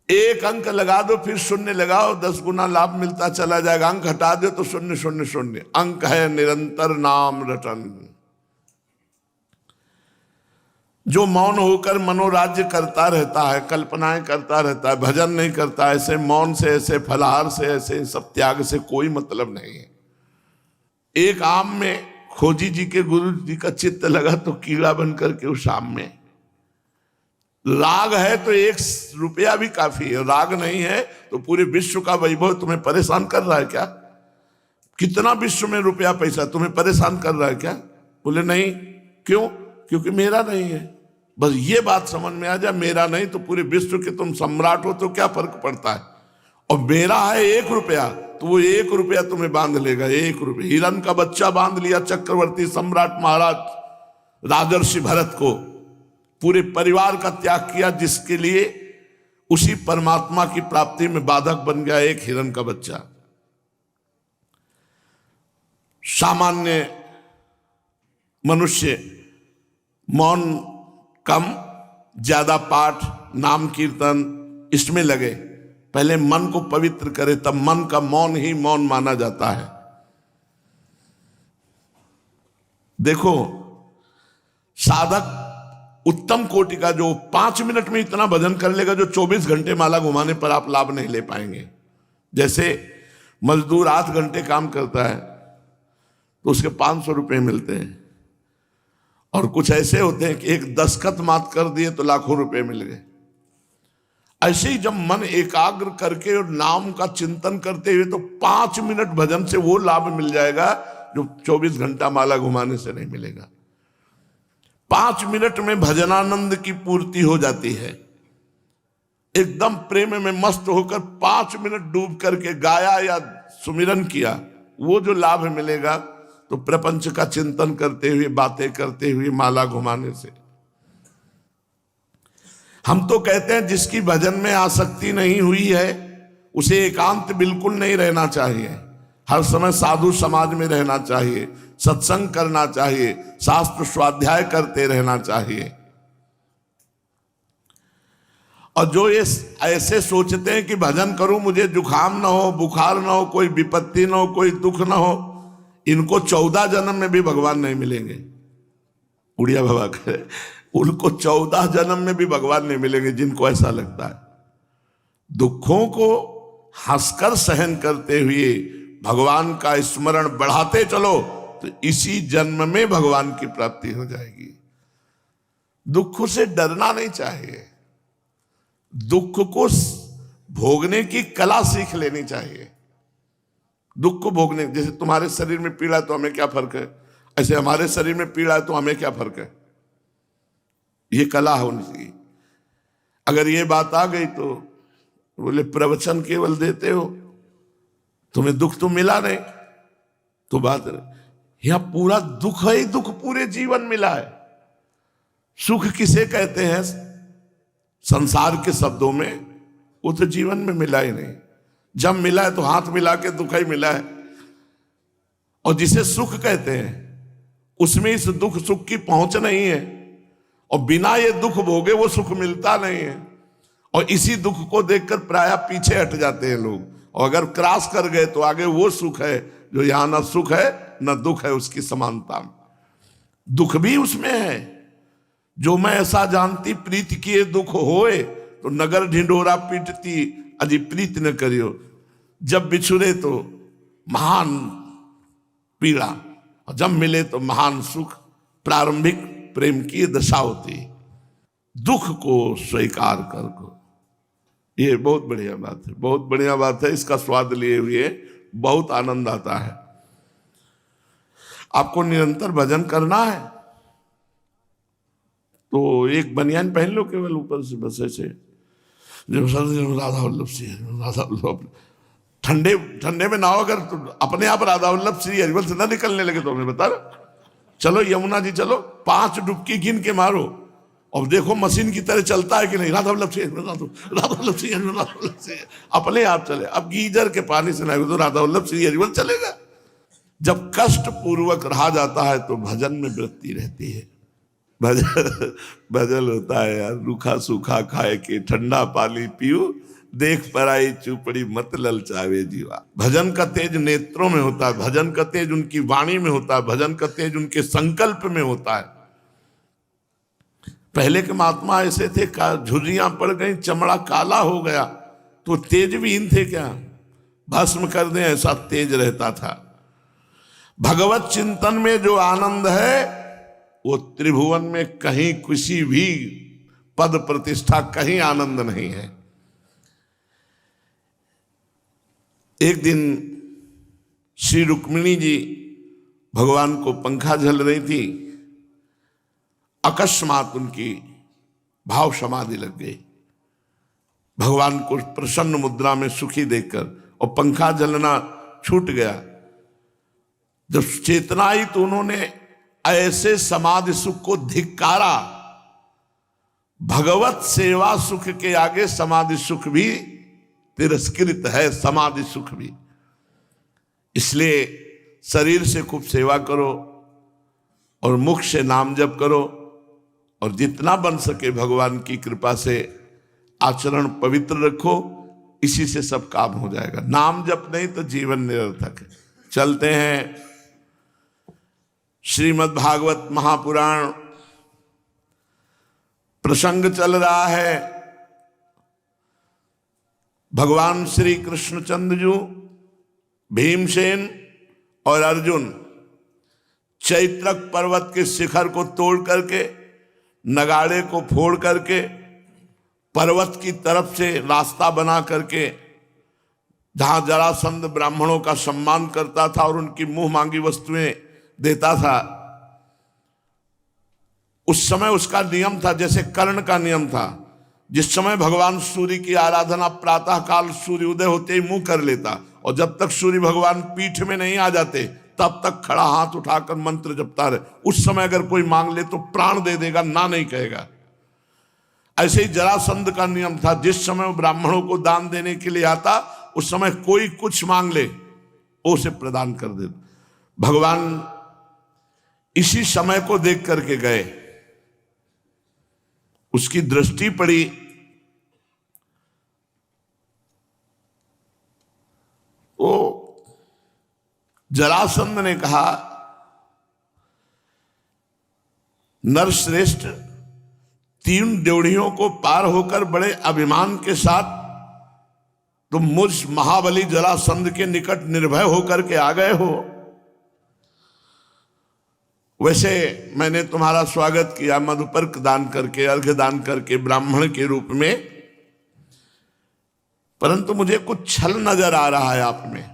एक अंक लगा दो फिर शून्य लगाओ, 10 गुना लाभ मिलता चला जाएगा। अंक हटा दो तो शून्य शून्य शून्य। अंक है निरंतर नाम रटन। जो मौन होकर मनोराज्य करता रहता है, कल्पनाएं करता रहता है, भजन नहीं करता, ऐसे मौन से, ऐसे फलाहार से, ऐसे सब त्याग से कोई मतलब नहीं है। एक आम में खोजी जी के गुरु जी का चित्त लगा तो कीड़ा बन करके उस आम में। राग है तो 1 रुपया भी काफी है, राग नहीं है तो पूरे विश्व का वैभव तुम्हें परेशान कर रहा है क्या? कितना विश्व में रुपया पैसा तुम्हें परेशान कर रहा है क्या? बोले नहीं। क्यों? क्योंकि मेरा नहीं है। बस ये बात समझ में आ जाए, मेरा नहीं तो पूरे विश्व के तुम सम्राट हो तो क्या फर्क पड़ता है। और मेरा है 1 रुपया तो वो 1 रुपया तुम्हें बांध लेगा। 1 रुपया हिरण का बच्चा बांध लिया चक्रवर्ती सम्राट महाराज राजर्षि भरत को, पूरे परिवार का त्याग किया जिसके लिए उसी परमात्मा की प्राप्ति में बाधक बन गया एक हिरण का बच्चा। सामान्य मनुष्य मौन कम, ज्यादा पाठ, नाम कीर्तन इसमें लगे, पहले मन को पवित्र करे, तब मन का मौन ही मौन माना जाता है। देखो, साधक उत्तम कोटि का जो 5 मिनट में इतना भजन कर लेगा, जो 24 घंटे माला घुमाने पर आप लाभ नहीं ले पाएंगे। जैसे मजदूर 8 घंटे काम करता है तो उसके 500 रुपये मिलते हैं, और कुछ ऐसे होते हैं कि एक दस्तखत मात कर दिए तो लाखों रुपए मिल गए। ऐसे ही जब मन एकाग्र करके और नाम का चिंतन करते हुए, तो 5 मिनट भजन से वो लाभ मिल जाएगा जो 24 घंटा माला घुमाने से नहीं मिलेगा। 5 मिनट में भजनानंद की पूर्ति हो जाती है। एकदम प्रेम में मस्त होकर 5 मिनट डूब करके गाया या सुमिरन किया, वो जो लाभ मिलेगा तो प्रपंच का चिंतन करते हुए, बातें करते हुए, माला घुमाने से। हम तो कहते हैं जिसकी भजन में आसक्ति नहीं हुई है उसे एकांत बिल्कुल नहीं रहना चाहिए, हर समय साधु समाज में रहना चाहिए, सत्संग करना चाहिए, शास्त्र स्वाध्याय करते रहना चाहिए। और जो ये ऐसे सोचते हैं कि भजन करूं मुझे जुकाम ना हो, बुखार ना हो, कोई विपत्ति ना हो, कोई दुख ना हो, इनको 14 जन्म में भी भगवान नहीं मिलेंगे। उड़िया बाबा कहे उनको 14 जन्म में भी भगवान नहीं मिलेंगे। जिनको ऐसा लगता है दुखों को हंसकर सहन करते हुए भगवान का स्मरण बढ़ाते चलो तो इसी जन्म में भगवान की प्राप्ति हो जाएगी। दुख से डरना नहीं चाहिए, दुख को भोगने की कला सीख लेनी चाहिए। दुख को भोगने, जैसे तुम्हारे शरीर में पीड़ा है तो हमें क्या फर्क है, ऐसे हमारे शरीर में पीड़ा है तो हमें क्या फर्क है, ये कला होनी चाहिए। अगर ये बात आ गई तो बोले प्रवचन केवल देते हो, तुम्हें दुख तो मिला नहीं, तो बात यहां पूरा दुख ही दुख पूरे जीवन मिला है। सुख किसे कहते हैं संसार के शब्दों में, वो तो जीवन में मिला ही नहीं। जब मिला है तो हाथ मिला के दुख ही मिला है। और जिसे सुख कहते हैं उसमें इस दुख सुख की पहुंच नहीं है, और बिना ये दुख भोगे वो सुख मिलता नहीं है। और इसी दुख को देखकर प्रायः पीछे हट जाते हैं लोग, और अगर क्रॉस कर गए तो आगे वो सुख है जो यहां ना सुख है ना दुख है, उसकी समानता। दुख भी उसमें है। जो मैं ऐसा जानती प्रीत किए दुख होए, तो नगर ढिंढोरा पीटती अजी प्रीत न करियो। जब बिछुरे तो महान पीड़ा, और जब मिले तो महान सुख। प्रारंभिक प्रेम की दशा होती, दुख को स्वीकार कर को। ये बहुत बढ़िया बात है, बहुत बढ़िया बात है। इसका स्वाद लिए हुए बहुत आनंद आता है। आपको निरंतर भजन करना है तो एक बनियान पहन लो केवल ऊपर से, बस ऐसे राधा वल्लभ सिंह, राधा वल्लभ। ठंडे ठंडे में नाव अगर तो अपने आप राधा वल्लभ श्री हरिवंश से ना निकलने लगे तो हमें बता रहे, चलो यमुना जी चलो, 5 डुबकी गिन के मारो और देखो मशीन की तरह चलता है कि नहीं। राधा वल्लभ सिंह, राधा वल्लभ सिंह, राधा वल्लभ सिंह, अपने आप चले। अब गीजर के पानी से नहीं तो राधा वल्लभ श्री हरिवंश चलेगा। जब कष्ट पूर्वक रहा जाता है तो भजन में वृत्ति रहती है। भजन होता है यार, रूखा सूखा खाए के ठंडा पानी पीऊ, देख पराई चुपड़ी मत ललचावे जीवा। भजन का तेज नेत्रों में होता है, भजन का तेज उनकी वाणी में होता है, भजन का तेज उनके संकल्प में होता है। पहले के महात्मा ऐसे थे, झुर्रियां पड़ गई, चमड़ा काला हो गया तो तेज विहीन थे क्या, भस्म कर दें ऐसा तेज रहता था। भगवत चिंतन में जो आनंद है वो त्रिभुवन में कहीं किसी भी पद प्रतिष्ठा कहीं आनंद नहीं है। एक दिन श्री रुक्मिणी जी भगवान को पंखा झल रही थी, अकस्मात उनकी भाव समाधि लग गई। भगवान को प्रसन्न मुद्रा में सुखी देखकर, और पंखा झलना छूट गया। जब चेतना आई तो उन्होंने ऐसे समाधि सुख को धिक्कारा। भगवत सेवा सुख के आगे समाधि सुख भी तिरस्कृत है, समाधि सुख भी। इसलिए शरीर से खूब सेवा करो और मुख से नाम जप करो, और जितना बन सके भगवान की कृपा से आचरण पवित्र रखो, इसी से सब काम हो जाएगा। नाम जप नहीं तो जीवन निरर्थक है। चलते हैं श्रीमद् भागवत महापुराण प्रसंग चल रहा है। भगवान श्री कृष्णचंद्र जी, भीमसेन और अर्जुन चैत्रक पर्वत के शिखर को तोड़ करके, नगाड़े को फोड़ करके, पर्वत की तरफ से रास्ता बना करके, जहां जरासंध ब्राह्मणों का सम्मान करता था और उनकी मुंह मांगी वस्तुएं देता था, उस समय उसका नियम था जैसे कर्ण का नियम था। जिस समय भगवान सूर्य की आराधना प्रातः काल सूर्य उदय होते ही मुंह कर लेता, और जब तक सूर्य भगवान पीठ में नहीं आ जाते तब तक खड़ा हाथ उठाकर मंत्र जपता रहे। उस समय अगर कोई मांग ले तो प्राण दे देगा, ना नहीं कहेगा। ऐसे ही जरासंध का नियम था, जिस समय वो ब्राह्मणों को दान देने के लिए आता उस समय कोई कुछ मांग ले वो उसे प्रदान कर दे। भगवान इसी समय को देख करके गए, उसकी दृष्टि पड़ी, वो जरासंध ने कहा, नरश्रेष्ठ, 3 ड्योढ़ियों को पार होकर बड़े अभिमान के साथ तुम मुझ महाबली जरासंध के निकट निर्भय होकर के आ गए हो। वैसे मैंने तुम्हारा स्वागत किया मधुपर्क दान करके, अर्घ्य दान करके, ब्राह्मण के रूप में, परंतु मुझे कुछ छल नजर आ रहा है आप में।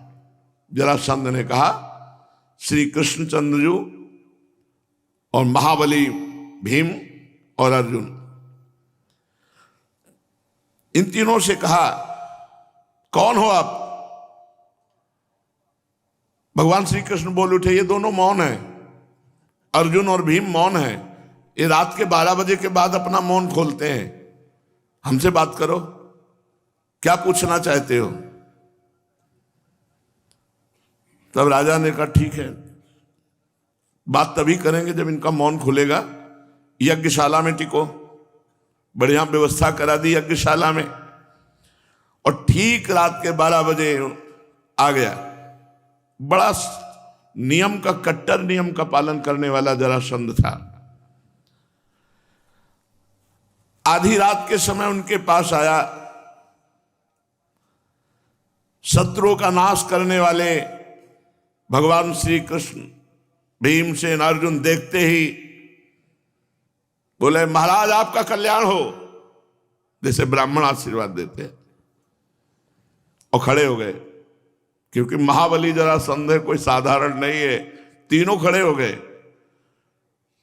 जरासंध ने कहा, श्री कृष्णचंद्र जी और महाबली भीम और अर्जुन, इन तीनों से कहा, कौन हो आप? भगवान श्री कृष्ण बोल उठे, ये दोनों मौन हैं, अर्जुन और भीम मौन हैं। ये रात के 12 बजे के बाद अपना मौन खोलते हैं। हमसे बात करो, क्या पूछना चाहते हो? तब राजा ने कहा, ठीक है, बात तभी करेंगे जब इनका मौन खुलेगा। यज्ञशाला में टिको, बढ़िया व्यवस्था करा दी यज्ञशाला में, और ठीक रात के 12 बजे आ गया। बड़ा नियम का, कट्टर नियम का पालन करने वाला जरासंध था। आधी रात के समय उनके पास आया। शत्रुओं का नाश करने वाले भगवान श्री कृष्ण, भीमसेन, अर्जुन देखते ही बोले, महाराज आपका कल्याण हो, जैसे ब्राह्मण आशीर्वाद देते हैं, और खड़े हो गए। क्योंकि महाबली जरासंध कोई साधारण नहीं है। तीनों खड़े हो गए,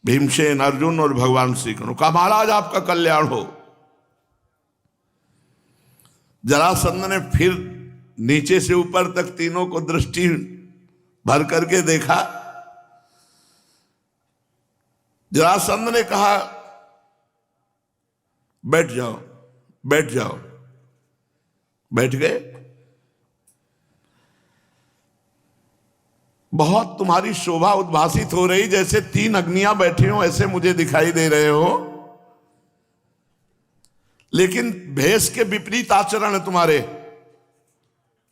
भीमसेन, अर्जुन और भगवान श्री कृष्ण। कहा, महाराज आपका कल्याण हो। जरासंध ने फिर नीचे से ऊपर तक तीनों को दृष्टि भर करके देखा। जरासंध ने कहा, बैठ जाओ, बैठ जाओ। बैठ गए। बहुत तुम्हारी शोभा उद्भासित हो रही, जैसे 3 अग्नियां बैठी हो ऐसे मुझे दिखाई दे रहे हो, लेकिन भेष के विपरीत आचरण है तुम्हारे।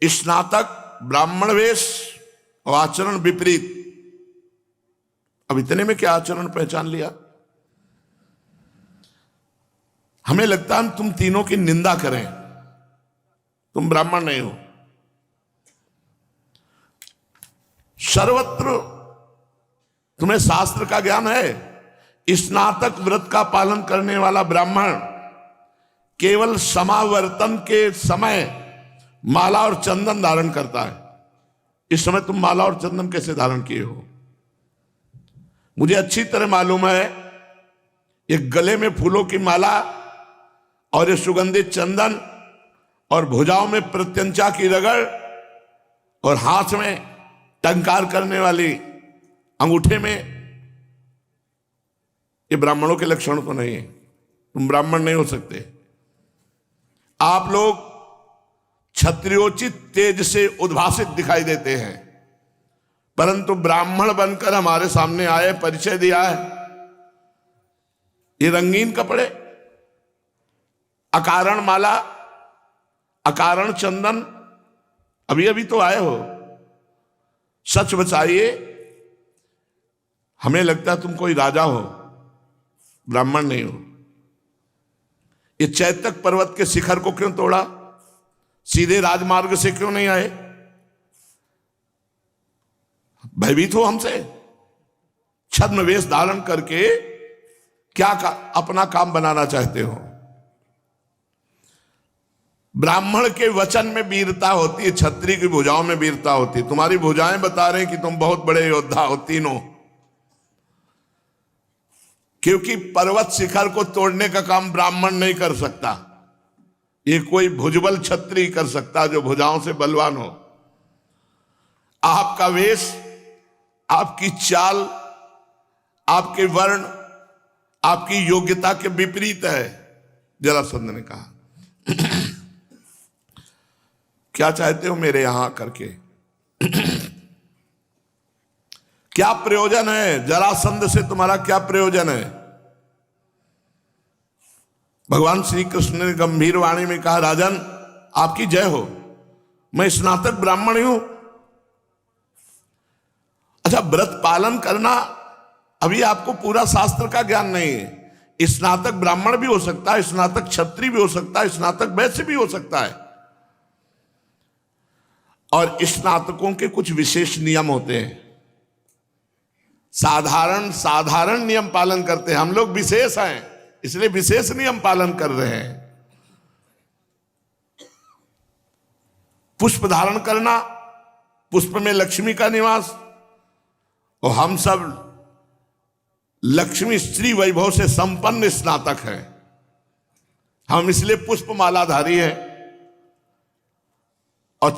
स्नातक ब्राह्मण वेश और आचरण विपरीत। अब इतने में क्या आचरण पहचान लिया? हमें लगता है हम तुम तीनों की निंदा करें, तुम ब्राह्मण नहीं हो। सर्वत्र तुम्हें शास्त्र का ज्ञान है। स्नातक व्रत का पालन करने वाला ब्राह्मण केवल समावर्तन के समय माला और चंदन धारण करता है। इस समय तुम माला और चंदन कैसे धारण किए हो? मुझे अच्छी तरह मालूम है, ये गले में फूलों की माला और ये सुगंधित चंदन और भुजाओं में प्रत्यंचा की रगड़ और हाथ में टंकार करने वाली अंगूठे में, ये ब्राह्मणों के लक्षण तो नहीं है। तुम ब्राह्मण नहीं हो सकते। आप लोग क्षत्रियोचित तेज से उद्भासित दिखाई देते हैं, परंतु ब्राह्मण बनकर हमारे सामने आए, परिचय दिया है। ये रंगीन कपड़े, अकारण माला, अकारण चंदन, अभी अभी तो आए हो। सच बताइए, हमें लगता है तुम कोई राजा हो, ब्राह्मण नहीं हो। ये चैतक पर्वत के शिखर को क्यों तोड़ा? सीधे राजमार्ग से क्यों नहीं आए? भयभीत हो हमसे? छद्म वेश धारण करके क्या अपना काम बनाना चाहते हो? ब्राह्मण के वचन में वीरता होती है, क्षत्रिय की भुजाओं में वीरता होती है। तुम्हारी भुजाएं बता रहे हैं कि तुम बहुत बड़े योद्धा हो तीनों, क्योंकि पर्वत शिखर को तोड़ने का काम ब्राह्मण नहीं कर सकता। ये कोई भुजबल क्षत्रिय कर सकता जो भुजाओं से बलवान हो। आपका वेश, आपकी चाल, आपके वर्ण, आपकी योग्यता के विपरीत है। जरासंध ने कहा क्या चाहते हो मेरे यहां करके? क्या प्रयोजन है? जरासंध से तुम्हारा क्या प्रयोजन है? भगवान श्री कृष्ण ने गंभीर वाणी में कहा, राजन आपकी जय हो, मैं स्नातक ब्राह्मण ही हूं। अच्छा, व्रत पालन करना, अभी आपको पूरा शास्त्र का ज्ञान नहीं है। स्नातक ब्राह्मण भी हो सकता है, स्नातक क्षत्रिय भी हो सकता है, स्नातक वैश्य भी हो सकता है। और स्नातकों के कुछ विशेष नियम होते हैं। साधारण नियम पालन करते हैं, हम लोग विशेष हैं, इसलिए विशेष नियम पालन कर रहे हैं। पुष्प धारण करना, पुष्प में लक्ष्मी का निवास, और हम सब लक्ष्मी श्री वैभव से संपन्न स्नातक हैं। हम इसलिए पुष्प मालाधारी हैं। और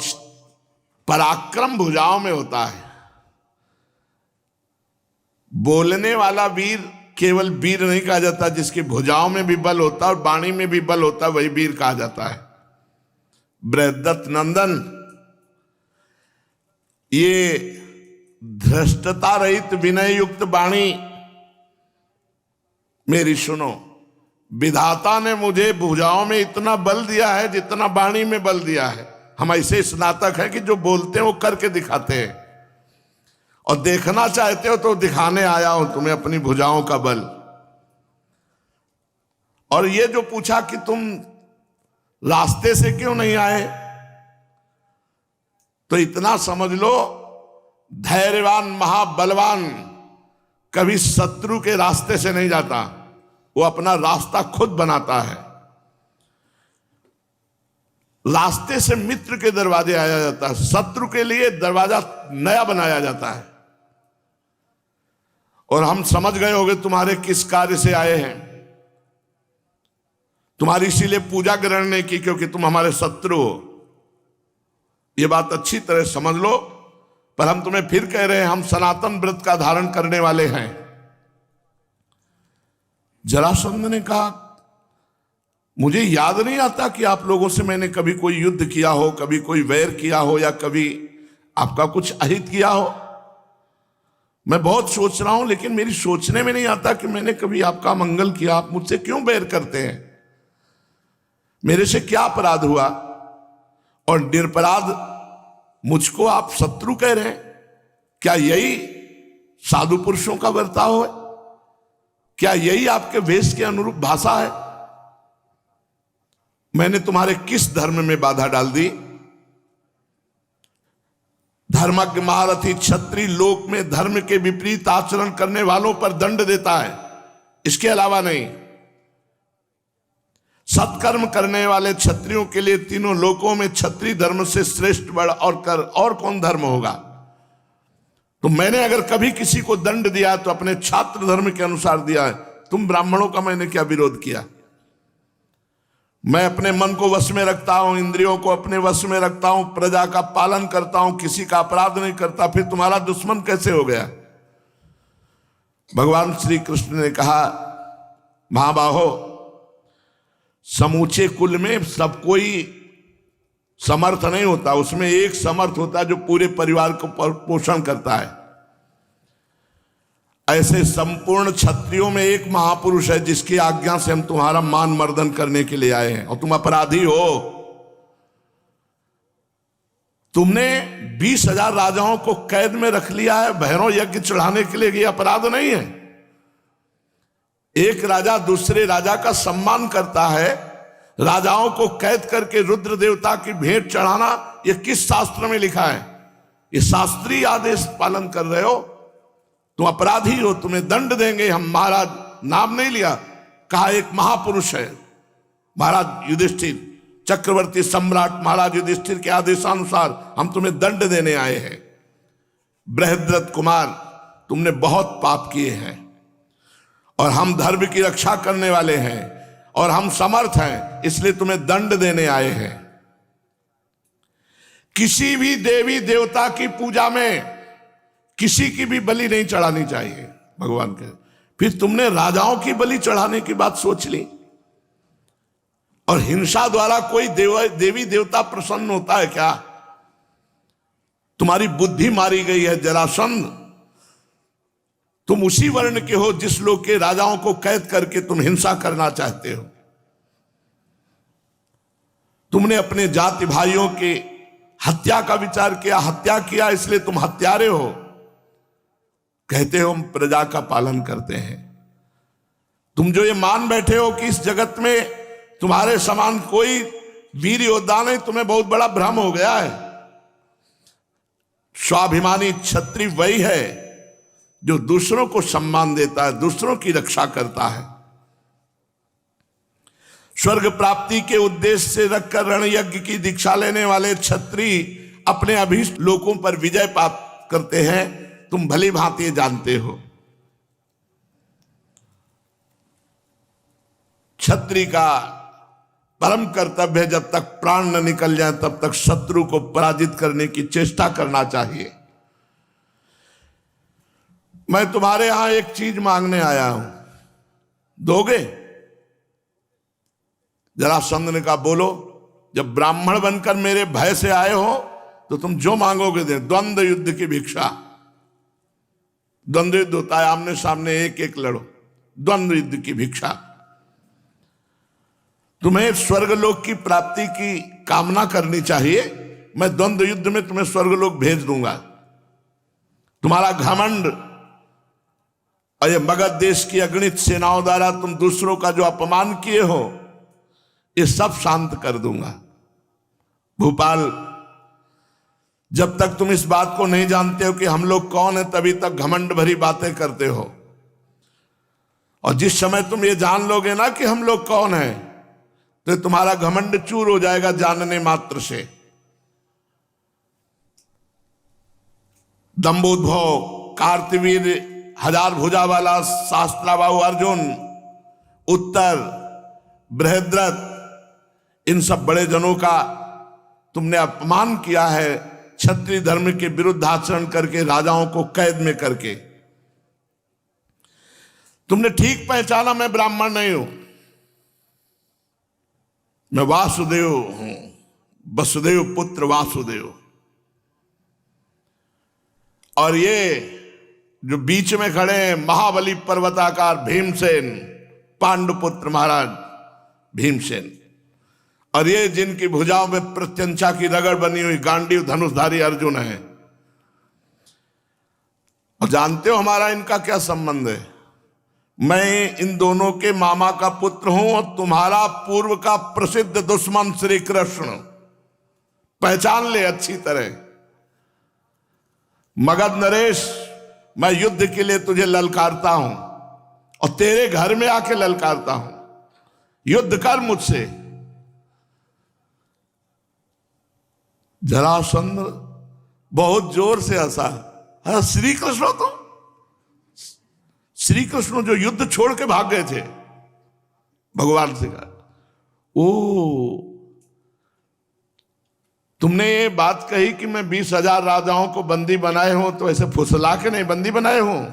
पराक्रम भुजाओं में होता है। बोलने वाला वीर केवल वीर नहीं कहा जाता, जिसकी भुजाओं में भी बल होता है और वाणी में भी बल होता है, वही वीर कहा जाता है। बृहदत्त नंदन, ये धृष्टता रहित विनय युक्त वाणी मेरी सुनो। विधाता ने मुझे भुजाओं में इतना बल दिया है जितना वाणी में बल दिया है। हम ऐसे स्नातक हैं कि जो बोलते हैं वो करके दिखाते हैं, और देखना चाहते हो तो दिखाने आया हूं तुम्हें अपनी भुजाओं का बल। और ये जो पूछा कि तुम रास्ते से क्यों नहीं आए, तो इतना समझ लो, धैर्यवान महाबलवान कभी शत्रु के रास्ते से नहीं जाता, वो अपना रास्ता खुद बनाता है। रास्ते से मित्र के दरवाजे आया जाता है, शत्रु के लिए दरवाजा नया बनाया जाता है। और हम समझ गए होंगे तुम्हारे किस कार्य से आए हैं। तुम्हारी इसीलिए पूजा ग्रहण नहीं की क्योंकि तुम हमारे शत्रु हो, ये बात अच्छी तरह समझ लो। पर हम तुम्हें फिर कह रहे हैं, हम सनातन व्रत का धारण करने वाले हैं। जरासंध ने कहा, मुझे याद नहीं आता कि आप लोगों से मैंने कभी कोई युद्ध किया हो, कभी कोई वैर किया हो, या कभी आपका कुछ अहित किया हो। मैं बहुत सोच रहा हूं, लेकिन मेरी सोचने में नहीं आता कि मैंने कभी आपका मंगल किया। आप मुझसे क्यों वैर करते हैं? मेरे से क्या अपराध हुआ? और निरपराध मुझको आप शत्रु कह रहे हैं? क्या यही साधु पुरुषों का बर्ताव है? क्या यही आपके वेश के अनुरूप भाषा है? मैंने तुम्हारे किस धर्म में बाधा डाल दी? धर्मज्ञ महारथी क्षत्रिय लोक में धर्म के विपरीत आचरण करने वालों पर दंड देता है, इसके अलावा नहीं। सत्कर्म करने वाले क्षत्रियों के लिए तीनों लोकों में क्षत्रिय धर्म से श्रेष्ठ बड़ और कौन धर्म होगा? तो मैंने अगर कभी किसी को दंड दिया तो अपने छात्र धर्म के अनुसार दिया है। तुम ब्राह्मणों का मैंने क्या विरोध किया? मैं अपने मन को वश में रखता हूं, इंद्रियों को अपने वश में रखता हूं, प्रजा का पालन करता हूं, किसी का अपराध नहीं करता, फिर तुम्हारा दुश्मन कैसे हो गया? भगवान श्री कृष्ण ने कहा, महाबाहो, समूचे कुल में सब कोई समर्थ नहीं होता, उसमें एक समर्थ होता है जो पूरे परिवार को पोषण करता है। ऐसे संपूर्ण क्षत्रियों में एक महापुरुष है जिसकी आज्ञा से हम तुम्हारा मान मर्दन करने के लिए आए हैं, और तुम अपराधी हो। तुमने 20,000 राजाओं को कैद में रख लिया है भैरव यज्ञ चढ़ाने के लिए। ये अपराध नहीं है। एक राजा दूसरे राजा का सम्मान करता है। राजाओं को कैद करके रुद्र देवता की भेंट चढ़ाना, ये किस शास्त्र में लिखा है? ये शास्त्रीय आदेश पालन कर रहे हो, तुम अपराधी हो, तुम्हें दंड देंगे हम। महाराज नाम नहीं लिया, कहा एक महापुरुष है महाराज युधिष्ठिर, चक्रवर्ती सम्राट महाराज युधिष्ठिर के आदेशानुसार हम तुम्हें दंड देने आए हैं। बृहद्रथ कुमार, तुमने बहुत पाप किए हैं और हम धर्म की रक्षा करने वाले हैं और हम समर्थ हैं, इसलिए तुम्हें दंड देने आए हैं। किसी भी देवी देवता की पूजा में किसी की भी बलि नहीं चढ़ानी चाहिए भगवान के। फिर तुमने राजाओं की बलि चढ़ाने की बात सोच ली। और हिंसा द्वारा कोई देवी देवता प्रसन्न होता है क्या? तुम्हारी बुद्धि मारी गई है जरासंध। तुम उसी वर्ण के हो जिस लोग के राजाओं को कैद करके तुम हिंसा करना चाहते हो। तुमने अपने जाति भाइयों के हत्या का विचार किया, हत्या किया, इसलिए तुम हत्यारे हो। कहते हो हम प्रजा का पालन करते हैं। तुम जो ये मान बैठे हो कि इस जगत में तुम्हारे समान कोई वीर योद्धा नहीं, तुम्हें बहुत बड़ा भ्रम हो गया है। स्वाभिमानी क्षत्रिय वही है जो दूसरों को सम्मान देता है, दूसरों की रक्षा करता है। स्वर्ग प्राप्ति के उद्देश्य से रखकर रण यज्ञ की दीक्षा लेने वाले क्षत्रिय अपने अभीष्ट लोकों पर विजय प्राप्त करते हैं, तुम भली भांति जानते हो। क्षत्रिय का परम कर्तव्य है जब तक प्राण न निकल जाए तब तक शत्रु को पराजित करने की चेष्टा करना चाहिए। मैं तुम्हारे यहां एक चीज मांगने आया हूं, दोगे? जरासंध ने कहा बोलो। जब ब्राह्मण बनकर मेरे भय से आए हो तो तुम जो मांगोगे दे। द्वंद्व युद्ध की भिक्षा। द्वंद्व युद्ध होता है आमने सामने एक एक लड़ो, द्वंद्व युद्ध की भिक्षा। तुम्हें स्वर्गलोक की प्राप्ति की कामना करनी चाहिए, मैं द्वंद्व युद्ध में तुम्हें स्वर्गलोक भेज दूंगा। तुम्हारा घमंड और ये मगध देश की अगणित सेनाओं द्वारा तुम दूसरों का जो अपमान किए हो, ये सब शांत कर दूंगा। भूपाल, जब तक तुम इस बात को नहीं जानते हो कि हम लोग कौन है, तभी तक घमंड भरी बातें करते हो। और जिस समय तुम ये जान लोगे ना कि हम लोग कौन है, तो तुम्हारा घमंड चूर हो जाएगा जानने मात्र से। दंभोद्भव, कार्तवीर, हजार भुजा वाला शास्त्राबाहु अर्जुन, उत्तर, बृहद्रथ, इन सब बड़े जनों का तुमने अपमान किया है, क्षत्रिय धर्म के विरुद्ध आचरण करके, राजाओं को कैद में करके। तुमने ठीक पहचाना मैं ब्राह्मण नहीं हूं, मैं वासुदेव हूं, वसुदेव पुत्र वासुदेव। और ये जो बीच में खड़े हैं महाबली पर्वताकार भीमसेन, पांडुपुत्र महाराज भीमसेन। और ये जिनकी भुजाओं में प्रत्यंचा की रगड़ बनी हुई गांडीव धनुषधारी अर्जुन है। और जानते हो हमारा इनका क्या संबंध है? मैं इन दोनों के मामा का पुत्र हूं और तुम्हारा पूर्व का प्रसिद्ध दुश्मन श्री कृष्ण। पहचान ले अच्छी तरह। मगध नरेश, मैं युद्ध के लिए तुझे ललकारता हूं और तेरे घर में आके ललकारता हूं, युद्ध कर मुझसे। जरासंध बहुत जोर से हंसा। हाँ, श्री कृष्ण तो श्री कृष्ण जो युद्ध छोड़ के भाग गए थे भगवान से कहा, ओ तुमने ये बात कही कि मैं 20,000 राजाओं को बंदी बनाए हूं, तो ऐसे फुसला के नहीं बंदी बनाए हूं,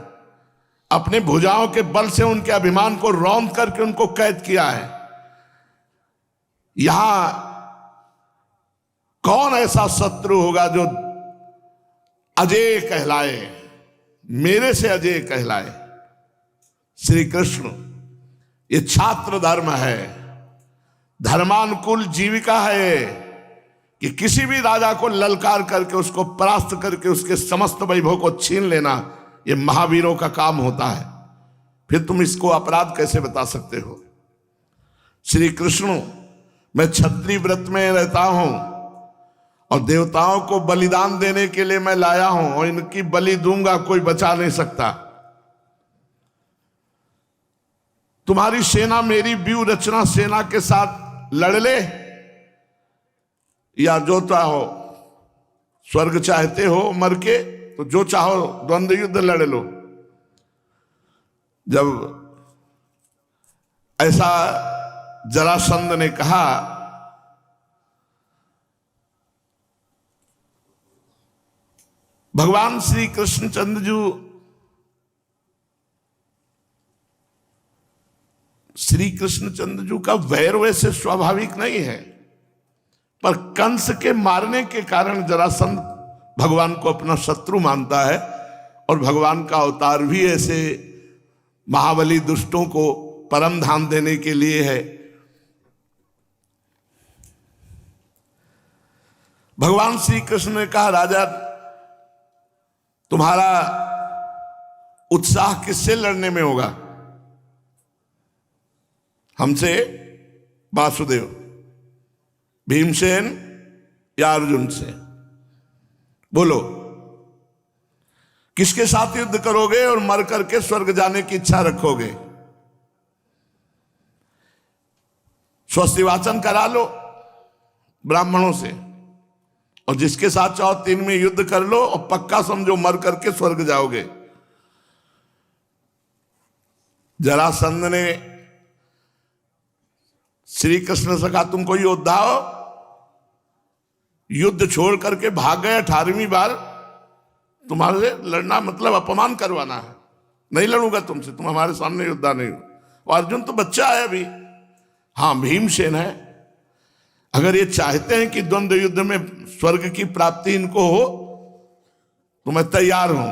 अपने भुजाओं के बल से उनके अभिमान को रौंद करके उनको कैद किया है। यहां कौन ऐसा शत्रु होगा जो अजय कहलाए, मेरे से अजय कहलाए? श्री कृष्ण। ये छात्र धर्म है, धर्मानुकूल जीविका है। कि किसी भी राजा को ललकार करके उसको परास्त करके उसके समस्त वैभव को छीन लेना, यह महावीरों का काम होता है। फिर तुम इसको अपराध कैसे बता सकते हो? श्री कृष्ण, मैं क्षत्रिय व्रत में रहता हूं और देवताओं को बलिदान देने के लिए मैं लाया हूं और इनकी बलि दूंगा, कोई बचा नहीं सकता। तुम्हारी सेना मेरी व्यूह रचना सेना के साथ लड़ ले, या जो चाहो, स्वर्ग चाहते हो मर के तो जो चाहो द्वंद्व युद्ध लड़ लो। जब ऐसा जरासंध ने कहा, भगवान श्री कृष्णचंद्र जी, श्री कृष्णचंद्र जी का वैर वैसे स्वाभाविक नहीं है, पर कंस के मारने के कारण जरासंध भगवान को अपना शत्रु मानता है और भगवान का अवतार भी ऐसे महाबली दुष्टों को परम धाम देने के लिए है। भगवान श्री कृष्ण ने कहा, राजा तुम्हारा उत्साह किससे लड़ने में होगा? हमसे, वासुदेव, भीमसेन या अर्जुन से? बोलो, किसके साथ युद्ध करोगे और मर करके स्वर्ग जाने की इच्छा रखोगे? स्वस्ति वाचन करा लो ब्राह्मणों से, और जिसके साथ चाहो 3 में युद्ध कर लो और पक्का समझो मर करके स्वर्ग जाओगे। जरासंध ने श्री कृष्ण से कहा, तुम कोई योद्धा हो, युद्ध छोड़ करके भाग गए 18वीं बार, तुम्हारे लड़ना मतलब अपमान करवाना है, नहीं लड़ूंगा तुमसे, तुम हमारे सामने योद्धा नहीं हो। अर्जुन तो बच्चा है अभी, हाँ भीमसेन है, अगर ये चाहते हैं कि द्वंद्व युद्ध में स्वर्ग की प्राप्ति इनको हो तो मैं तैयार हूं।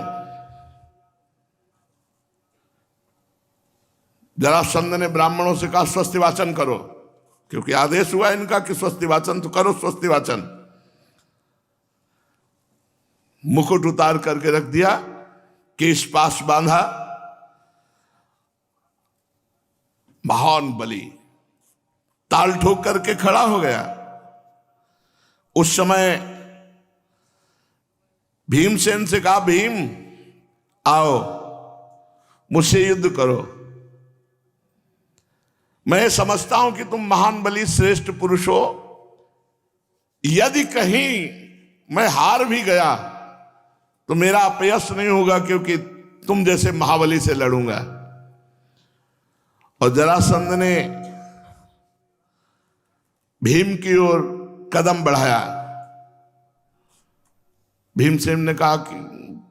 जरासंध ने ब्राह्मणों से कहा, स्वस्ति वाचन करो, क्योंकि आदेश हुआ इनका कि स्वस्ति वाचन तो करो, स्वस्ति वाचन। मुकुट उतार करके रख दिया, केश पास बांधा, महान बलि ताल ठोक करके खड़ा हो गया। उस समय भीमसेन से कहा, भीम आओ मुझसे युद्ध करो, मैं समझता हूं कि तुम महान बलि श्रेष्ठ पुरुष हो, यदि कहीं मैं हार भी गया तो मेरा अपयश नहीं होगा, क्योंकि तुम जैसे महाबली से लड़ूंगा। और जरासंध ने भीम की ओर कदम बढ़ाया। भीमसेन ने कहा कि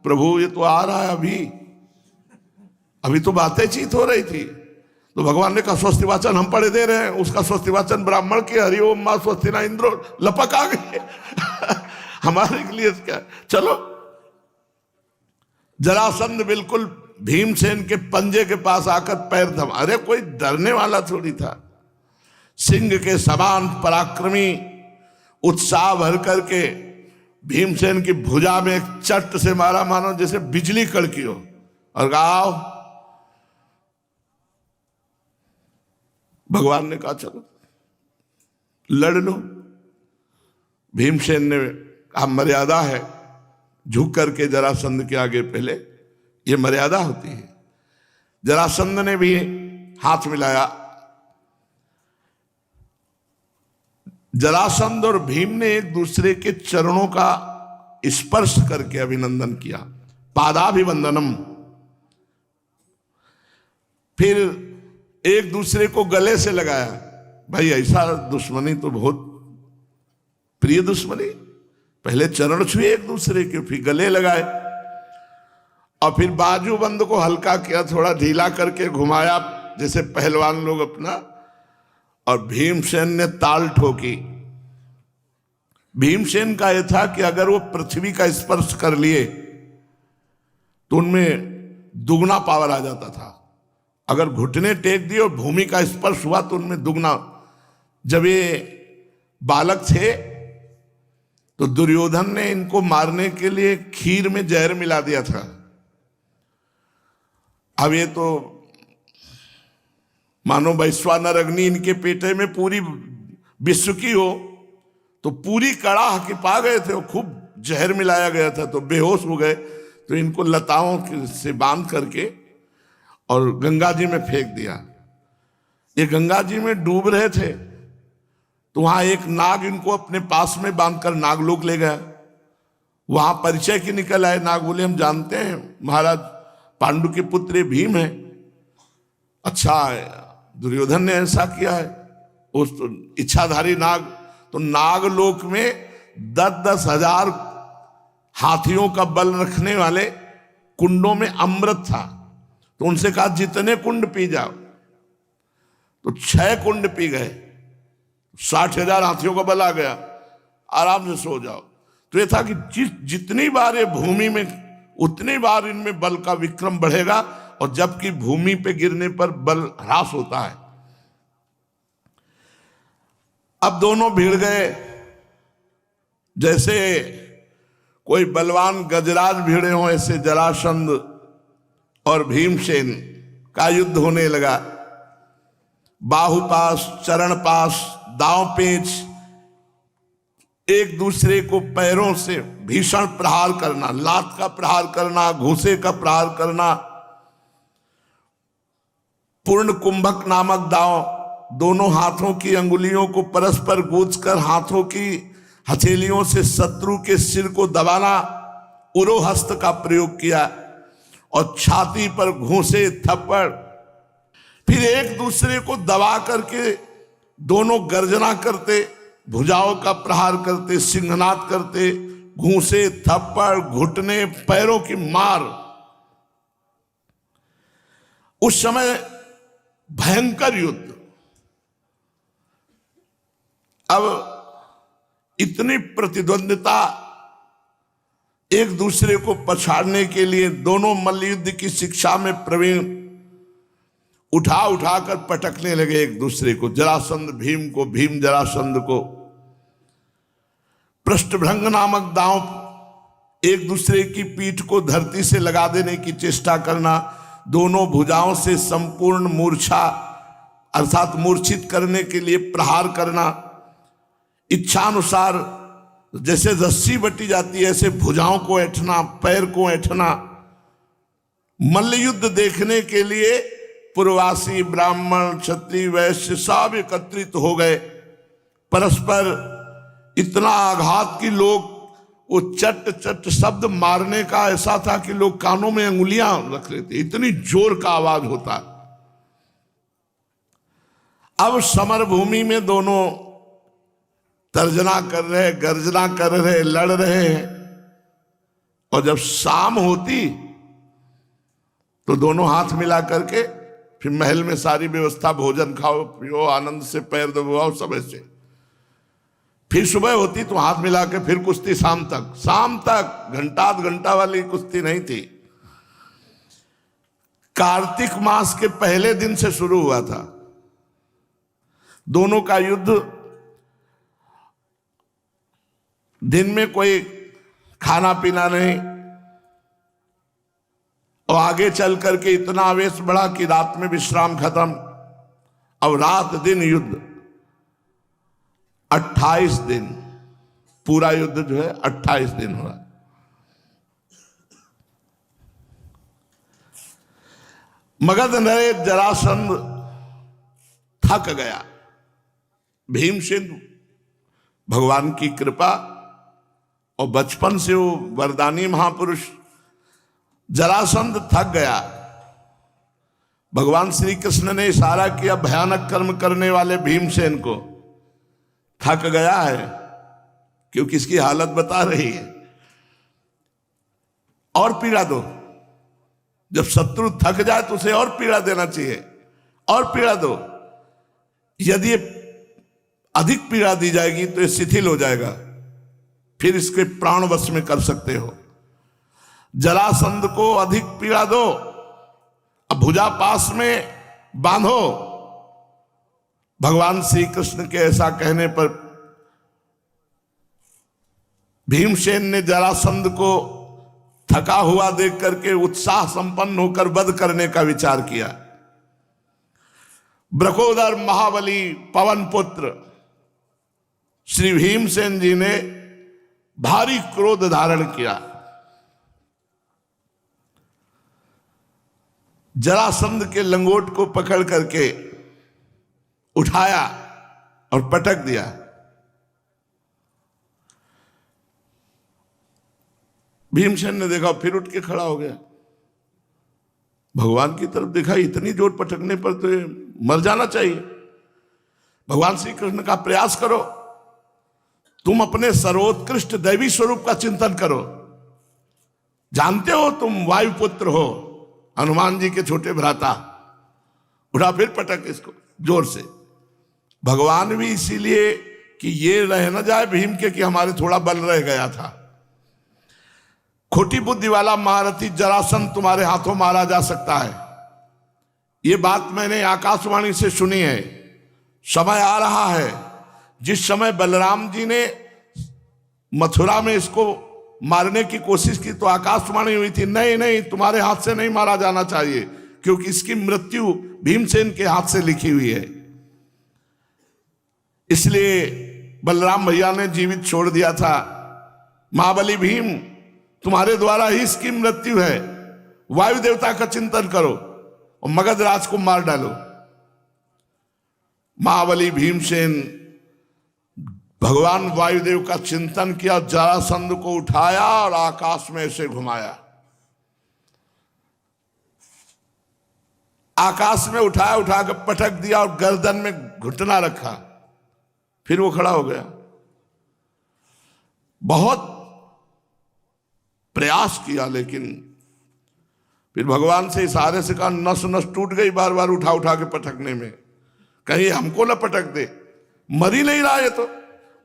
प्रभु ये तो आ रहा है, अभी तो बातें हो रही थी। तो भगवान ने कहा, स्वस्ति वाचन हम पढ़े दे रहे हैं, उसका स्वस्ति वाचन ब्राह्मण के, हरिओम मां स्वस्ति ना इंद्रो, लपक आ गए हमारे लिए क्या। चलो, जरासंध बिल्कुल भीमसेन के पंजे के पास आकर पैर थमा। अरे कोई डरने वाला थोड़ी था, सिंह के समान पराक्रमी, उत्साह भर करके भीमसेन की भुजा में एक चट से मारा, मानो जैसे बिजली कड़की हो, और आओ। भगवान ने कहा चलो लड़ लो। भीमसेन ने कहा मर्यादा है, झुक करके जरासंध के आगे पहले, ये मर्यादा होती है। जरासंध ने भी हाथ मिलाया। जरासंध और भीम ने एक दूसरे के चरणों का स्पर्श करके अभिनंदन किया, पादाभिवंदनम। फिर एक दूसरे को गले से लगाया। भाई ऐसा दुश्मनी तो बहुत प्रिय दुश्मनी, पहले चरण छुए एक दूसरे के, फिर गले लगाए, और फिर बाजूबंद को हल्का किया, थोड़ा ढीला करके घुमाया जैसे पहलवान लोग अपना, और भीमसेन ने ताल ठोकी। भीमसेन का यह था कि अगर वो पृथ्वी का स्पर्श कर लिए तो उनमें दुगना पावर आ जाता था। अगर घुटने टेक दिए और भूमि का स्पर्श हुआ तो उनमें दुगना। जब ये बालक थे तो दुर्योधन ने इनको मारने के लिए खीर में जहर मिला दिया था। अब ये तो मानो वैश्वानर अग्नि इनके पेटे में पूरी विश्व की हो, तो पूरी कड़ाह के पा गए थे, वो खूब जहर मिलाया गया था, तो बेहोश हो गए। तो इनको लताओं से बांध करके और गंगा जी में फेंक दिया। ये गंगा जी में डूब रहे थे तो वहां एक नाग इनको अपने पास में बांधकर नागलोक ले गया। वहां परिचय के निकल आए। नाग बोले हम जानते हैं महाराज पांडु के पुत्र भीम है। अच्छा दुर्योधन ने ऐसा किया है, उस इच्छाधारी नाग। तो नागलोक में 10-10 हजार हाथियों का बल रखने वाले कुंडों में अमृत था। तो उनसे कहा जितने कुंड पी जाओ, तो 6 कुंड पी गए। 60,000 हाथियों का बल आ गया, आराम से सो जाओ। तो ये था कि जितनी बार ये भूमि में, उतनी बार इनमें बल का विक्रम बढ़ेगा, और जबकि भूमि पे गिरने पर बल ह्रास होता है। अब दोनों भिड़ गए। जैसे कोई बलवान गजराज भिड़े हो, ऐसे जरासंध और भीमसेन का युद्ध होने लगा। बाहुपास, चरणपास, दांव पेंच, एक दूसरे को पैरों से भीषण प्रहार करना, लात का प्रहार करना, घूसे का प्रहार करना। पूर्ण कुंभक नामक दांव, दोनों हाथों की अंगुलियों को परस्पर गूंथकर हाथों की हथेलियों से शत्रु के सिर को दबाना, उरोहस्त का प्रयोग किया, और छाती पर घूंसे, थप्पड़। फिर एक दूसरे को दबा करके दोनों गर्जना करते, भुजाओं का प्रहार करते, सिंहनाद करते, घूंसे, थप्पड़, घुटने, पैरों की मार। उस समय भयंकर युद्ध। अब इतनी प्रतिद्वंदिता, एक दूसरे को पछाड़ने के लिए दोनों मल्लयुद्ध की शिक्षा में प्रवीण, उठा उठाकर पटकने लगे एक दूसरे को। जरासंध भीम को, भीम जरासंध को। पृष्ठभृंग नामक दांव, एक दूसरे की पीठ को धरती से लगा देने की चेष्टा करना, दोनों भुजाओं से संपूर्ण मूर्छा अर्थात मूर्छित करने के लिए प्रहार करना। इच्छानुसार जैसे रस्सी बटी जाती है, ऐसे भुजाओं को ऐंठना, पैर को ऐंठना। मल्लयुद्ध देखने के लिए पूर्ववासी, ब्राह्मण, क्षत्रिय, वैश्य सब एकत्रित हो गए। परस्पर इतना आघात कि लोग वो चट चट शब्द मारने का ऐसा था कि लोग कानों में अंगुलियां रख लेते, इतनी जोर का आवाज होता। अब समर भूमि में दोनों तर्जना कर रहे, गर्जना कर रहे, लड़ रहे हैं। और जब शाम होती तो दोनों हाथ मिला करके फिर महल में सारी व्यवस्था, भोजन खाओ पियो, आनंद से पैर दबाओ, सब ऐसे। फिर सुबह होती तो हाथ मिला के फिर कुश्ती शाम तक। शाम तक घंटा घंटा वाली कुश्ती नहीं थी। कार्तिक मास के पहले दिन से शुरू हुआ था दोनों का युद्ध। दिन में कोई खाना पीना नहीं, और आगे चल करके इतना आवेश बढ़ा कि रात में विश्राम खत्म। अब रात दिन युद्ध, 28 दिन पूरा युद्ध जो है 28 दिन हुआ। मगध नरेश जरासंध थक गया। भीमसेन भगवान की कृपा और बचपन से वो वरदानी महापुरुष। जरासंध थक गया। भगवान श्री कृष्ण ने इशारा किया भयानक कर्म करने वाले भीमसेन को, थक गया है, क्योंकि इसकी हालत बता रही है। और पीड़ा दो। जब शत्रु थक जाए तो उसे और पीड़ा देना चाहिए, और पीड़ा दो। यदि अधिक पीड़ा दी जाएगी तो ये शिथिल हो जाएगा, फिर इसके प्राण वश में कर सकते हो। जरासंध को अधिक पीड़ा दो, अब भुजा पास में बांधो। भगवान श्री कृष्ण के ऐसा कहने पर भीमसेन ने जरासंध को थका हुआ देख करके उत्साह संपन्न होकर वध करने का विचार किया। ब्रकोदर महाबली पवन पुत्र श्री भीमसेन जी ने भारी क्रोध धारण किया। जरासंध के लंगोट को पकड़ करके उठाया और पटक दिया। भीमसेन ने देखा, फिर उठ के खड़ा हो गया, भगवान की तरफ देखा, इतनी जोर पटकने पर तो मर जाना चाहिए। भगवान श्री कृष्ण का प्रयास करो, तुम अपने सर्वोत्कृष्ट दैवी स्वरूप का चिंतन करो। जानते हो तुम वायुपुत्र हो, हनुमान जी के छोटे भ्राता। उठा, फिर पटक इसको जोर से। भगवान भी इसीलिए कि ये रह न जाए भीम के कि हमारे थोड़ा बल रह गया था। खोटी बुद्धि वाला महारथी जरासंध तुम्हारे हाथों मारा जा सकता है। ये बात मैंने आकाशवाणी से सुनी है। समय आ रहा है, जिस समय बलराम जी ने मथुरा में इसको मारने की कोशिश की तो आकाशवाणी हुई थी, नहीं नहीं, तुम्हारे हाथ से नहीं मारा जाना चाहिए, क्योंकि इसकी मृत्यु भीमसेन के हाथ से लिखी हुई है। इसलिए बलराम भैया ने जीवित छोड़ दिया था। महाबली भीम, तुम्हारे द्वारा ही इसकी मृत्यु है। वायु देवता का चिंतन करो और मगध राज को मार डालो। महाबली भीमसेन भगवान वायुदेव का चिंतन किया, जरासंध को उठाया और आकाश में ऐसे घुमाया। आकाश में उठाया, उठाकर पटक दिया और गर्दन में घुटना रखा। फिर वो खड़ा हो गया। बहुत प्रयास किया, लेकिन फिर भगवान से इशारे से कहा, नस नस टूट गई बार बार उठा उठा के पटकने में, कहीं हमको ना पटक दे। मर ही नहीं रहा ये तो।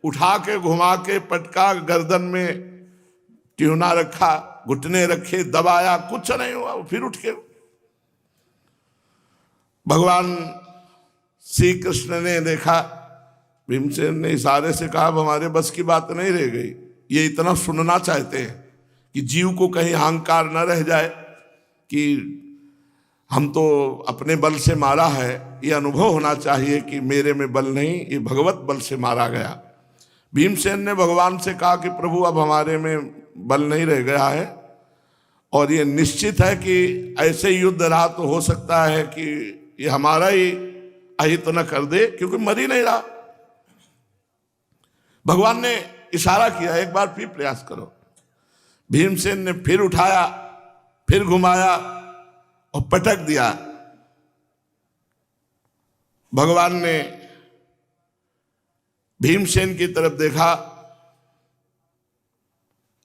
उठा के घुमा के पटका, गर्दन में ट्यूना रखा, घुटने रखे, दबाया, कुछ नहीं हुआ। फिर उठ के भगवान श्री कृष्ण ने देखा, भीमसेन ने इशारे से कहा, अब हमारे बस की बात नहीं रह गई। ये इतना सुनना चाहते हैं कि जीव को कहीं अहंकार न रह जाए कि हम तो अपने बल से मारा है। ये अनुभव होना चाहिए कि मेरे में बल नहीं, ये भगवत बल से मारा गया। भीमसेन ने भगवान से कहा कि प्रभु, अब हमारे में बल नहीं रह गया है और ये निश्चित है कि ऐसे युद्ध रहा तो हो सकता है कि ये हमारा ही अहित न कर दे, क्योंकि मर ही नहीं रहा। भगवान ने इशारा किया, एक बार फिर प्रयास करो। भीमसेन ने फिर उठाया, फिर घुमाया और पटक दिया। भगवान ने भीमसेन की तरफ देखा,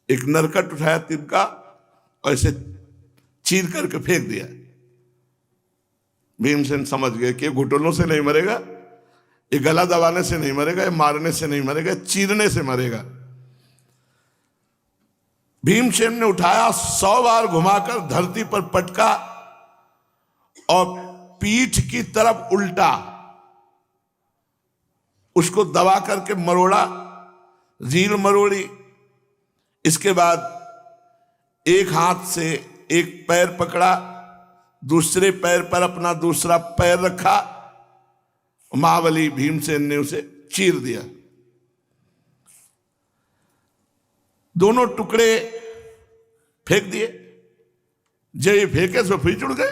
एक नरकट उठाया तिनका और ऐसे चीर करके फेंक दिया। भीमसेन समझ गए कि घुटनों से नहीं मरेगा, ये गला दबाने से नहीं मरेगा, ये मारने से नहीं मरेगा, चीरने से मरेगा। भीमसेन ने उठाया, 100 बार घुमाकर धरती पर पटका और पीठ की तरफ उल्टा उसको दबा करके मरोड़ा, रील मरोड़ी। इसके बाद एक हाथ से एक पैर पकड़ा, दूसरे पैर पर अपना दूसरा पैर रखा। महाबली भीमसेन ने उसे चीर दिया। दोनों टुकड़े फेंक दिए। जब ये फेंके तो फिर जुड़ गए।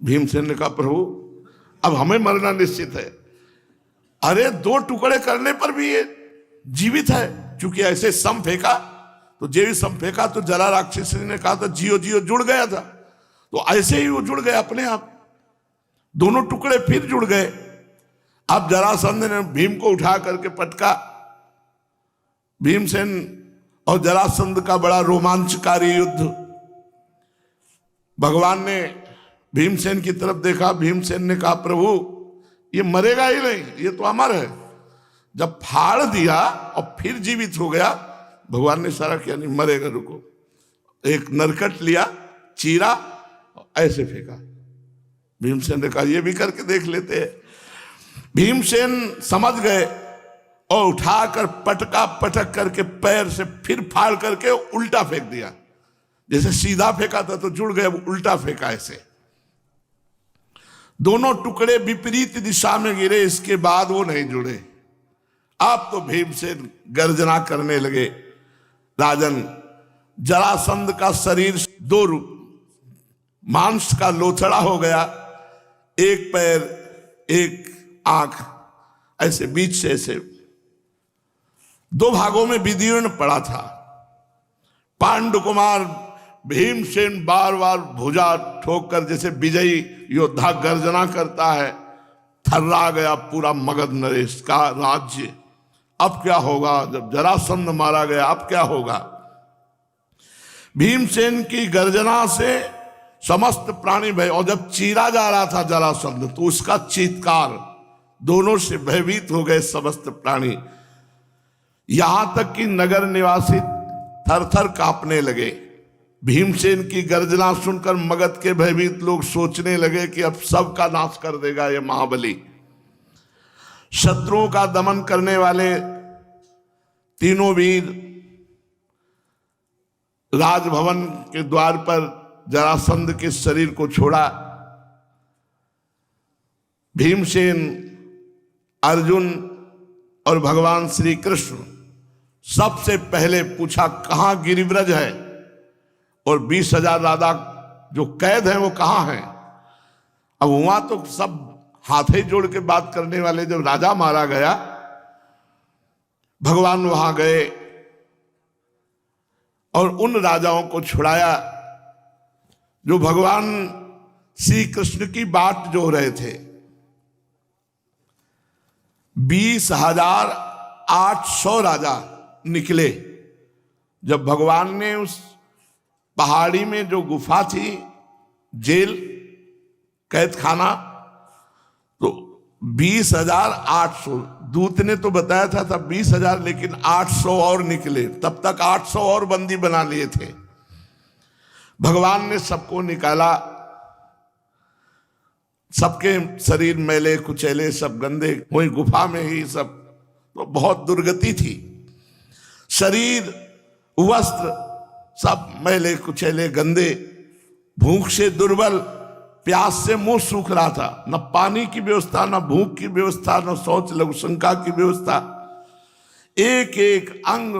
भीमसेन ने कहा, प्रभु अब हमें मरना निश्चित है। अरे 2 टुकड़े करने पर भी ये जीवित है, क्योंकि ऐसे सम फेंका तो जेवी सम फेंका तो जला राक्षसी ने कहा था जियो जियो, जुड़ गया था। तो ऐसे ही वो जुड़ गए अपने आप। दोनों टुकड़े फिर जुड़ गए। अब जरासंध ने भीम को उठा करके पटका। भीमसेन और जरासंध का बड़ा रोमांचकारी युद्ध। भगवान ने भीमसेन की तरफ देखा। भीमसेन ने कहा, प्रभु ये मरेगा ही नहीं, ये तो अमर है। जब फाड़ दिया और फिर जीवित हो गया, भगवान ने इशारा किया, नहीं मरेगा, रुको। एक नरकट लिया, चीरा और ऐसे फेंका। भीमसेन ने कहा, ये भी करके देख लेते हैं। भीमसेन समझ गए और उठाकर पटका पटक करके पैर से फिर फाड़ करके उल्टा फेंक दिया। जैसे सीधा फेंका था तो जुड़ गए, उल्टा फेंका ऐसे। दोनों टुकड़े विपरीत दिशा में गिरे, इसके बाद वो नहीं जुड़े। अब तो भीमसेन गर्जना करने लगे। राजन, जरासंध का शरीर दो रूप मांस का लोथड़ा हो गया, एक पैर एक आंख ऐसे बीच से ऐसे दो भागों में विदीर्ण पड़ा था। पांडु कुमार भीमसेन बार बार भुजा ठोककर जैसे विजयी योद्धा गर्जना करता है, थर्रा गया पूरा मगध नरेश का राज्य। अब क्या होगा? जब जरासंध मारा गया अब क्या होगा? भीमसेन की गर्जना से समस्त प्राणी भय, और जब चीरा जा रहा था जरासंध तो उसका चीत्कार, दोनों से भयभीत हो गए समस्त प्राणी। यहां तक कि नगर निवासी थर थर कांपने लगे। भीमसेन की गर्जना सुनकर मगध के भयभीत लोग सोचने लगे कि अब सबका नाश कर देगा ये महाबली। शत्रुओं का दमन करने वाले तीनों वीर राजभवन के द्वार पर जरासंध के शरीर को छोड़ा। भीमसेन, अर्जुन और भगवान श्री कृष्ण सबसे पहले पूछा कहां गिरिव्रज है, और 20,000 राजा जो कैद हैं वो कहां हैं। अब वहां तो सब हाथ ही जोड़ के बात करने वाले, जब राजा मारा गया भगवान वहां गए और उन राजाओं को छुड़ाया जो भगवान श्री कृष्ण की बाट जो रहे थे। 20,800 राजा निकले। जब भगवान ने उस पहाड़ी में जो गुफा थी, जेल कैद खाना, तो 20,800 दूत ने तो बताया था तब 20,000, लेकिन 800 और निकले। तब तक 800 और बंदी बना लिए थे। भगवान ने सबको निकाला। सबके शरीर मैले कुचैले, सब गंदे, वही गुफा में ही सब, तो बहुत दुर्गति थी। शरीर, वस्त्र सब मैले कुचैले गंदे, भूख से दुर्बल, प्यास से मुंह सूख रहा था। न पानी की व्यवस्था, न भूख की व्यवस्था, न शौच लघुशंका की व्यवस्था। एक एक अंग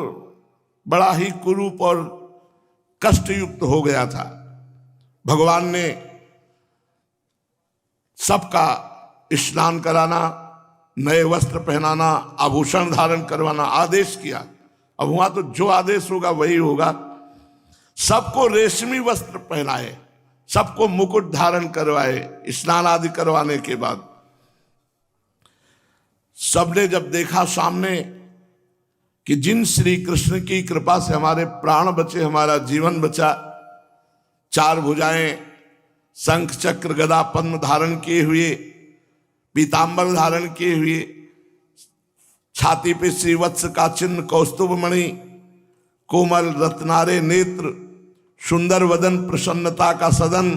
बड़ा ही कुरूप और कष्टयुक्त हो गया था। भगवान ने सबका स्नान कराना, नए वस्त्र पहनाना, आभूषण धारण करवाना आदेश किया। अब वहां तो जो आदेश होगा वही होगा। सबको रेशमी वस्त्र पहनाए, सबको मुकुट धारण करवाए। स्नान आदि करवाने के बाद सबने जब देखा सामने कि जिन श्री कृष्ण की कृपा से हमारे प्राण बचे, हमारा जीवन बचा, चार भुजाएं, शंख चक्र गदा पद्म धारण किए हुए, पीतांबर धारण किए हुए, छाती पे श्रीवत्स का चिन्ह, कौस्तुभ मणि, कोमल रत्नारे नेत्र, सुंदर वदन, प्रसन्नता का सदन,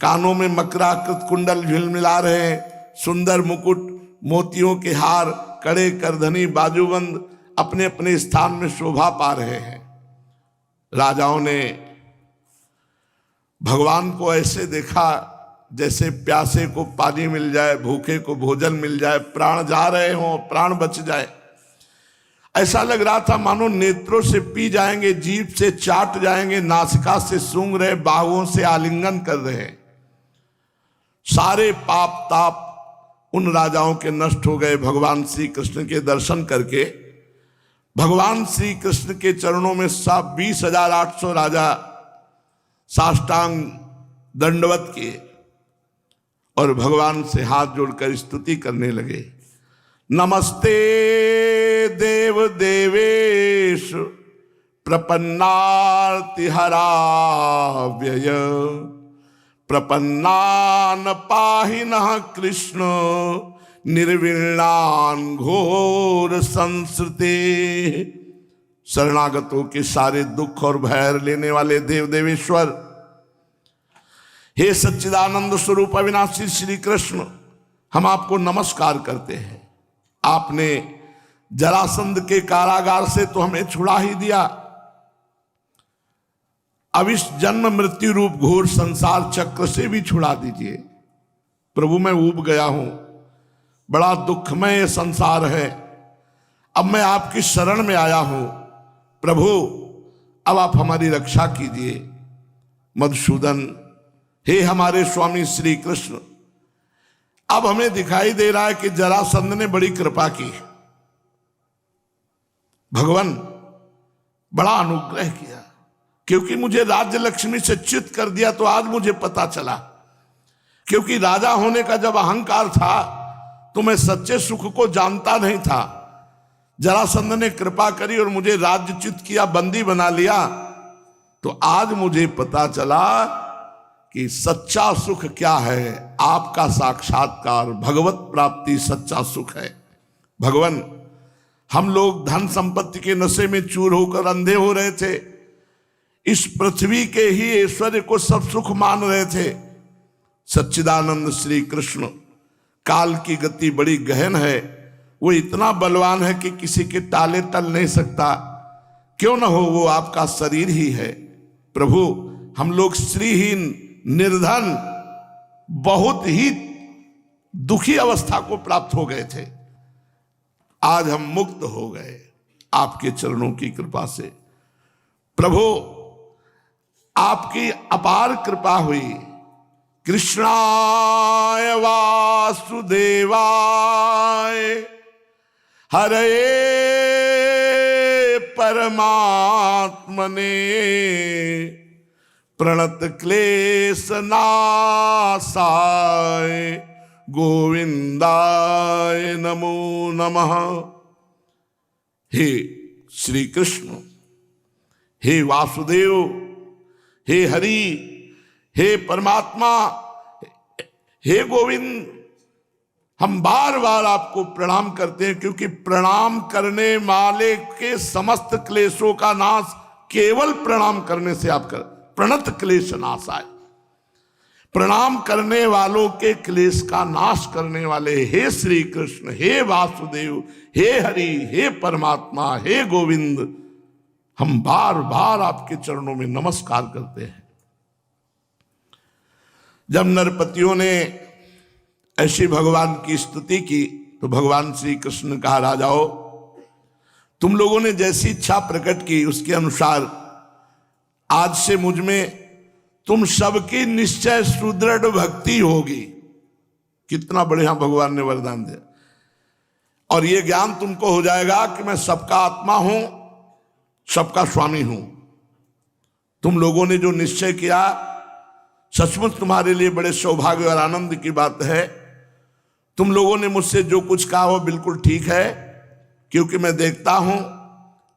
कानों में मकराकृत कुंडल झिलमिला रहे हैं, सुंदर मुकुट, मोतियों के हार, कड़े करधनी, बाजूबंद अपने अपने स्थान में शोभा पा रहे हैं। राजाओं ने भगवान को ऐसे देखा जैसे प्यासे को पानी मिल जाए, भूखे को भोजन मिल जाए, प्राण जा रहे हों, प्राण बच जाए। ऐसा लग रहा था मानो नेत्रों से पी जाएंगे, जीभ से चाट जाएंगे, नासिका से सूंघ रहे, बाहुओं से आलिंगन कर रहे। सारे पाप ताप उन राजाओं के नष्ट हो गए भगवान श्री कृष्ण के दर्शन करके। भगवान श्री कृष्ण के चरणों में सब 20,800 राजा साष्टांग दंडवत किए और भगवान से हाथ जोड़कर स्तुति करने लगे। नमस्ते देव देवेश प्रपन्नार्ति हराव्यय, प्रपन्नान पाहिनः कृष्ण निर्विण्णान घोर संस्कृते। शरणागतों के सारे दुख और भय लेने वाले देव देवेश्वर, हे सच्चिदानंद स्वरूप अविनाशी श्री कृष्ण, हम आपको नमस्कार करते हैं। आपने जरासंध के कारागार से तो हमें छुड़ा ही दिया, अब इस जन्म मृत्यु रूप घोर संसार चक्र से भी छुड़ा दीजिए। प्रभु मैं ऊब गया हूं, बड़ा दुखमय ये संसार है, अब मैं आपकी शरण में आया हूं, प्रभु अब आप हमारी रक्षा कीजिए। मधुसूदन, हे हमारे स्वामी श्री कृष्ण, अब हमें दिखाई दे रहा है कि जरासंध ने बड़ी कृपा की, भगवान बड़ा अनुग्रह किया, क्योंकि मुझे राज्य लक्ष्मी से च्युत कर दिया तो आज मुझे पता चला, क्योंकि राजा होने का जब अहंकार था तो मैं सच्चे सुख को जानता नहीं था। जरासंध ने कृपा करी और मुझे राज्यच्युत किया, बंदी बना लिया, तो आज मुझे पता चला कि सच्चा सुख क्या है। आपका साक्षात्कार, भगवत प्राप्ति सच्चा सुख है। भगवान, हम लोग धन संपत्ति के नशे में चूर होकर अंधे हो रहे थे, इस पृथ्वी के ही ऐश्वर्य को सब सुख मान रहे थे। सच्चिदानंद श्री कृष्ण, काल की गति बड़ी गहन है, वो इतना बलवान है कि किसी के टाले टल नहीं सकता, क्यों ना हो वो आपका शरीर ही है। प्रभु, हम लोग श्रीहीन, निर्धन, बहुत ही दुखी अवस्था को प्राप्त हो गए थे, आज हम मुक्त हो गए आपके चरणों की कृपा से। प्रभु, आपकी अपार कृपा हुई। कृष्णाय वासुदेवाय हरे परमात्मने प्रणत क्लेश नाशाय गोविंदाय नमो नमः। हे श्री कृष्ण, हे वासुदेव, हे हरि, हे परमात्मा, हे गोविंद, हम बार बार आपको प्रणाम करते हैं, क्योंकि प्रणाम करने वाले के समस्त क्लेशों का नाश केवल प्रणाम करने से आप कर। प्रणत क्लेश नाशाय, प्रणाम करने वालों के क्लेश का नाश करने वाले हे श्री कृष्ण, हे वासुदेव, हे हरि, हे परमात्मा, हे गोविंद, हम बार बार आपके चरणों में नमस्कार करते हैं। जब नरपतियों ने ऐसी भगवान की स्तुति की तो भगवान श्री कृष्ण ने कहा, राजाओं, तुम लोगों ने जैसी इच्छा प्रकट की उसके अनुसार आज से मुझ में तुम सबकी निश्चय सुदृढ़ भक्ति होगी। कितना बढ़िया भगवान ने वरदान दिया। और यह ज्ञान तुमको हो जाएगा कि मैं सबका आत्मा हूं, सबका स्वामी हूं। तुम लोगों ने जो निश्चय किया सचमुच तुम्हारे लिए बड़े सौभाग्य और आनंद की बात है। तुम लोगों ने मुझसे जो कुछ कहा वो बिल्कुल ठीक है, क्योंकि मैं देखता हूं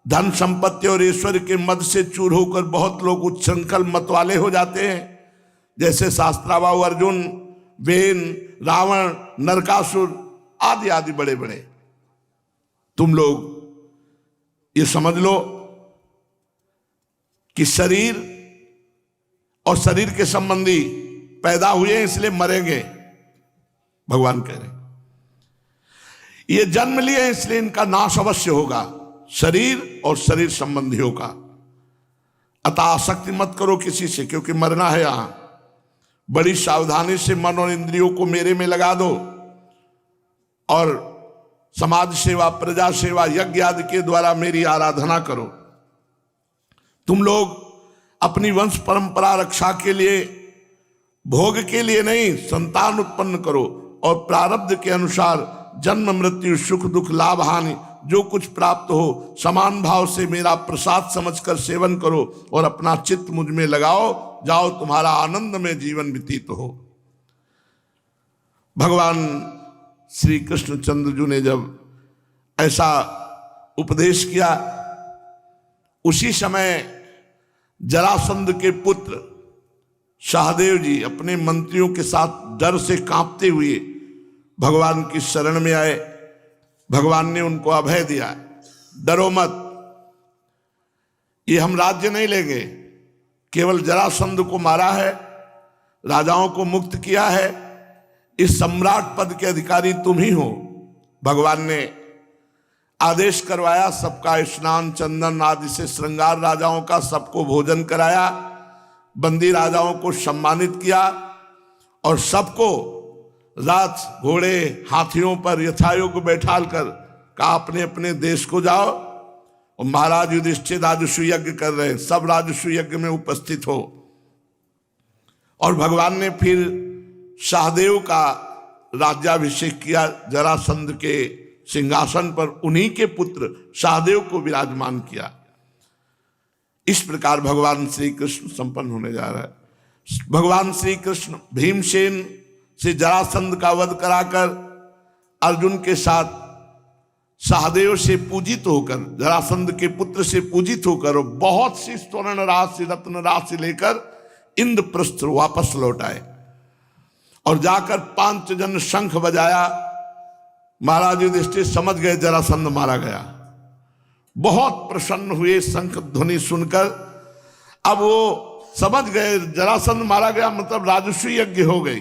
धन संपत्ति और ईश्वर के मद से चूर होकर बहुत लोग उच्छृंखल मत वाले हो जाते हैं, जैसे शास्त्राबाहु अर्जुन, वेन, रावण, नरकासुर आदि आदि बड़े बड़े। तुम लोग ये समझ लो कि शरीर और शरीर के संबंधी पैदा हुए इसलिए मरेंगे। भगवान कह रहे ये जन्म लिए इसलिए इनका नाश अवश्य होगा, शरीर और शरीर संबंधियों का। अतः आसक्ति मत करो किसी से, क्योंकि मरना है यहां। बड़ी सावधानी से मन और इंद्रियों को मेरे में लगा दो और समाज सेवा, प्रजा सेवा, यज्ञ आदि के द्वारा मेरी आराधना करो। तुम लोग अपनी वंश परंपरा रक्षा के लिए, भोग के लिए नहीं, संतान उत्पन्न करो और प्रारब्ध के अनुसार जन्म मृत्यु, सुख दुख, लाभ हानि जो कुछ प्राप्त हो समान भाव से मेरा प्रसाद समझकर सेवन करो और अपना चित्त मुझ में लगाओ, जाओ तुम्हारा आनंद में जीवन व्यतीत हो। भगवान श्री कृष्णचंद्र जी ने जब ऐसा उपदेश किया, उसी समय जरासंध के पुत्र सहदेव जी अपने मंत्रियों के साथ डर से कांपते हुए भगवान की शरण में आए। भगवान ने उनको अभय दिया, डरो मत, ये हम राज्य नहीं लेंगे, केवल जरासंध को मारा है, राजाओं को मुक्त किया है, इस सम्राट पद के अधिकारी तुम ही हो। भगवान ने आदेश करवाया, सबका स्नान चंदन आदि से श्रृंगार, राजाओं का सबको भोजन कराया, बंदी राजाओं को सम्मानित किया और सबको रात घोड़े हाथियों पर यथायोग्य बैठाल कर कहा अपने अपने देश को जाओ। और महाराज युधिष्ठिर राजस्व यज्ञ कर रहे हैं, सब राजस्व यज्ञ में उपस्थित हो। और भगवान ने फिर सहदेव का राज्याभिषेक किया, जरासंध के सिंहासन पर उन्हीं के पुत्र सहदेव को विराजमान किया। इस प्रकार भगवान श्री कृष्ण संपन्न होने जा रहा है। भगवान श्री कृष्ण भीमसेन से जरासंध का वध कराकर अर्जुन के साथ सहदेव से पूजित होकर, जरासंध के पुत्र से पूजित होकर बहुत सी स्वर्ण राशि रत्न राशि लेकर इंद्रप्रस्थ वापस लौट आए और जाकर 5 जन शंख बजाया। महाराज युधिष्ठिर समझ गए जरासंध मारा गया, बहुत प्रसन्न हुए शंख ध्वनि सुनकर। अब वो समझ गए जरासंध मारा गया मतलब राजस्व यज्ञ हो गई।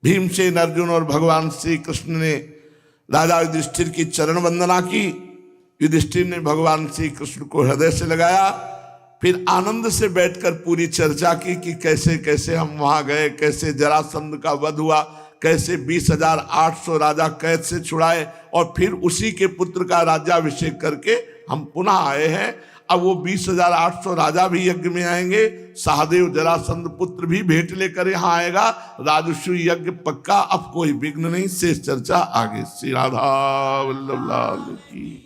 भीमसेन, अर्जुन और भगवान श्री कृष्ण ने राजा युधिष्ठिर की चरण वंदना की। युधिष्ठिर ने भगवान श्री कृष्ण को हृदय से लगाया, फिर आनंद से बैठकर पूरी चर्चा की कि कैसे कैसे हम वहां गए, कैसे जरासंध का वध हुआ, कैसे 20,800 राजा कैद से छुड़ाए और फिर उसी के पुत्र का राज्याभिषेक करके हम पुनः आए हैं। अब वो 20,800 राजा भी यज्ञ में आएंगे, सहदेव जरासंध पुत्र भी भेंट लेकर यहाँ आएगा, राजस्व यज्ञ पक्का, अब कोई विघ्न नहीं। शेष चर्चा आगे। श्री राधा वल्लभ लाल की।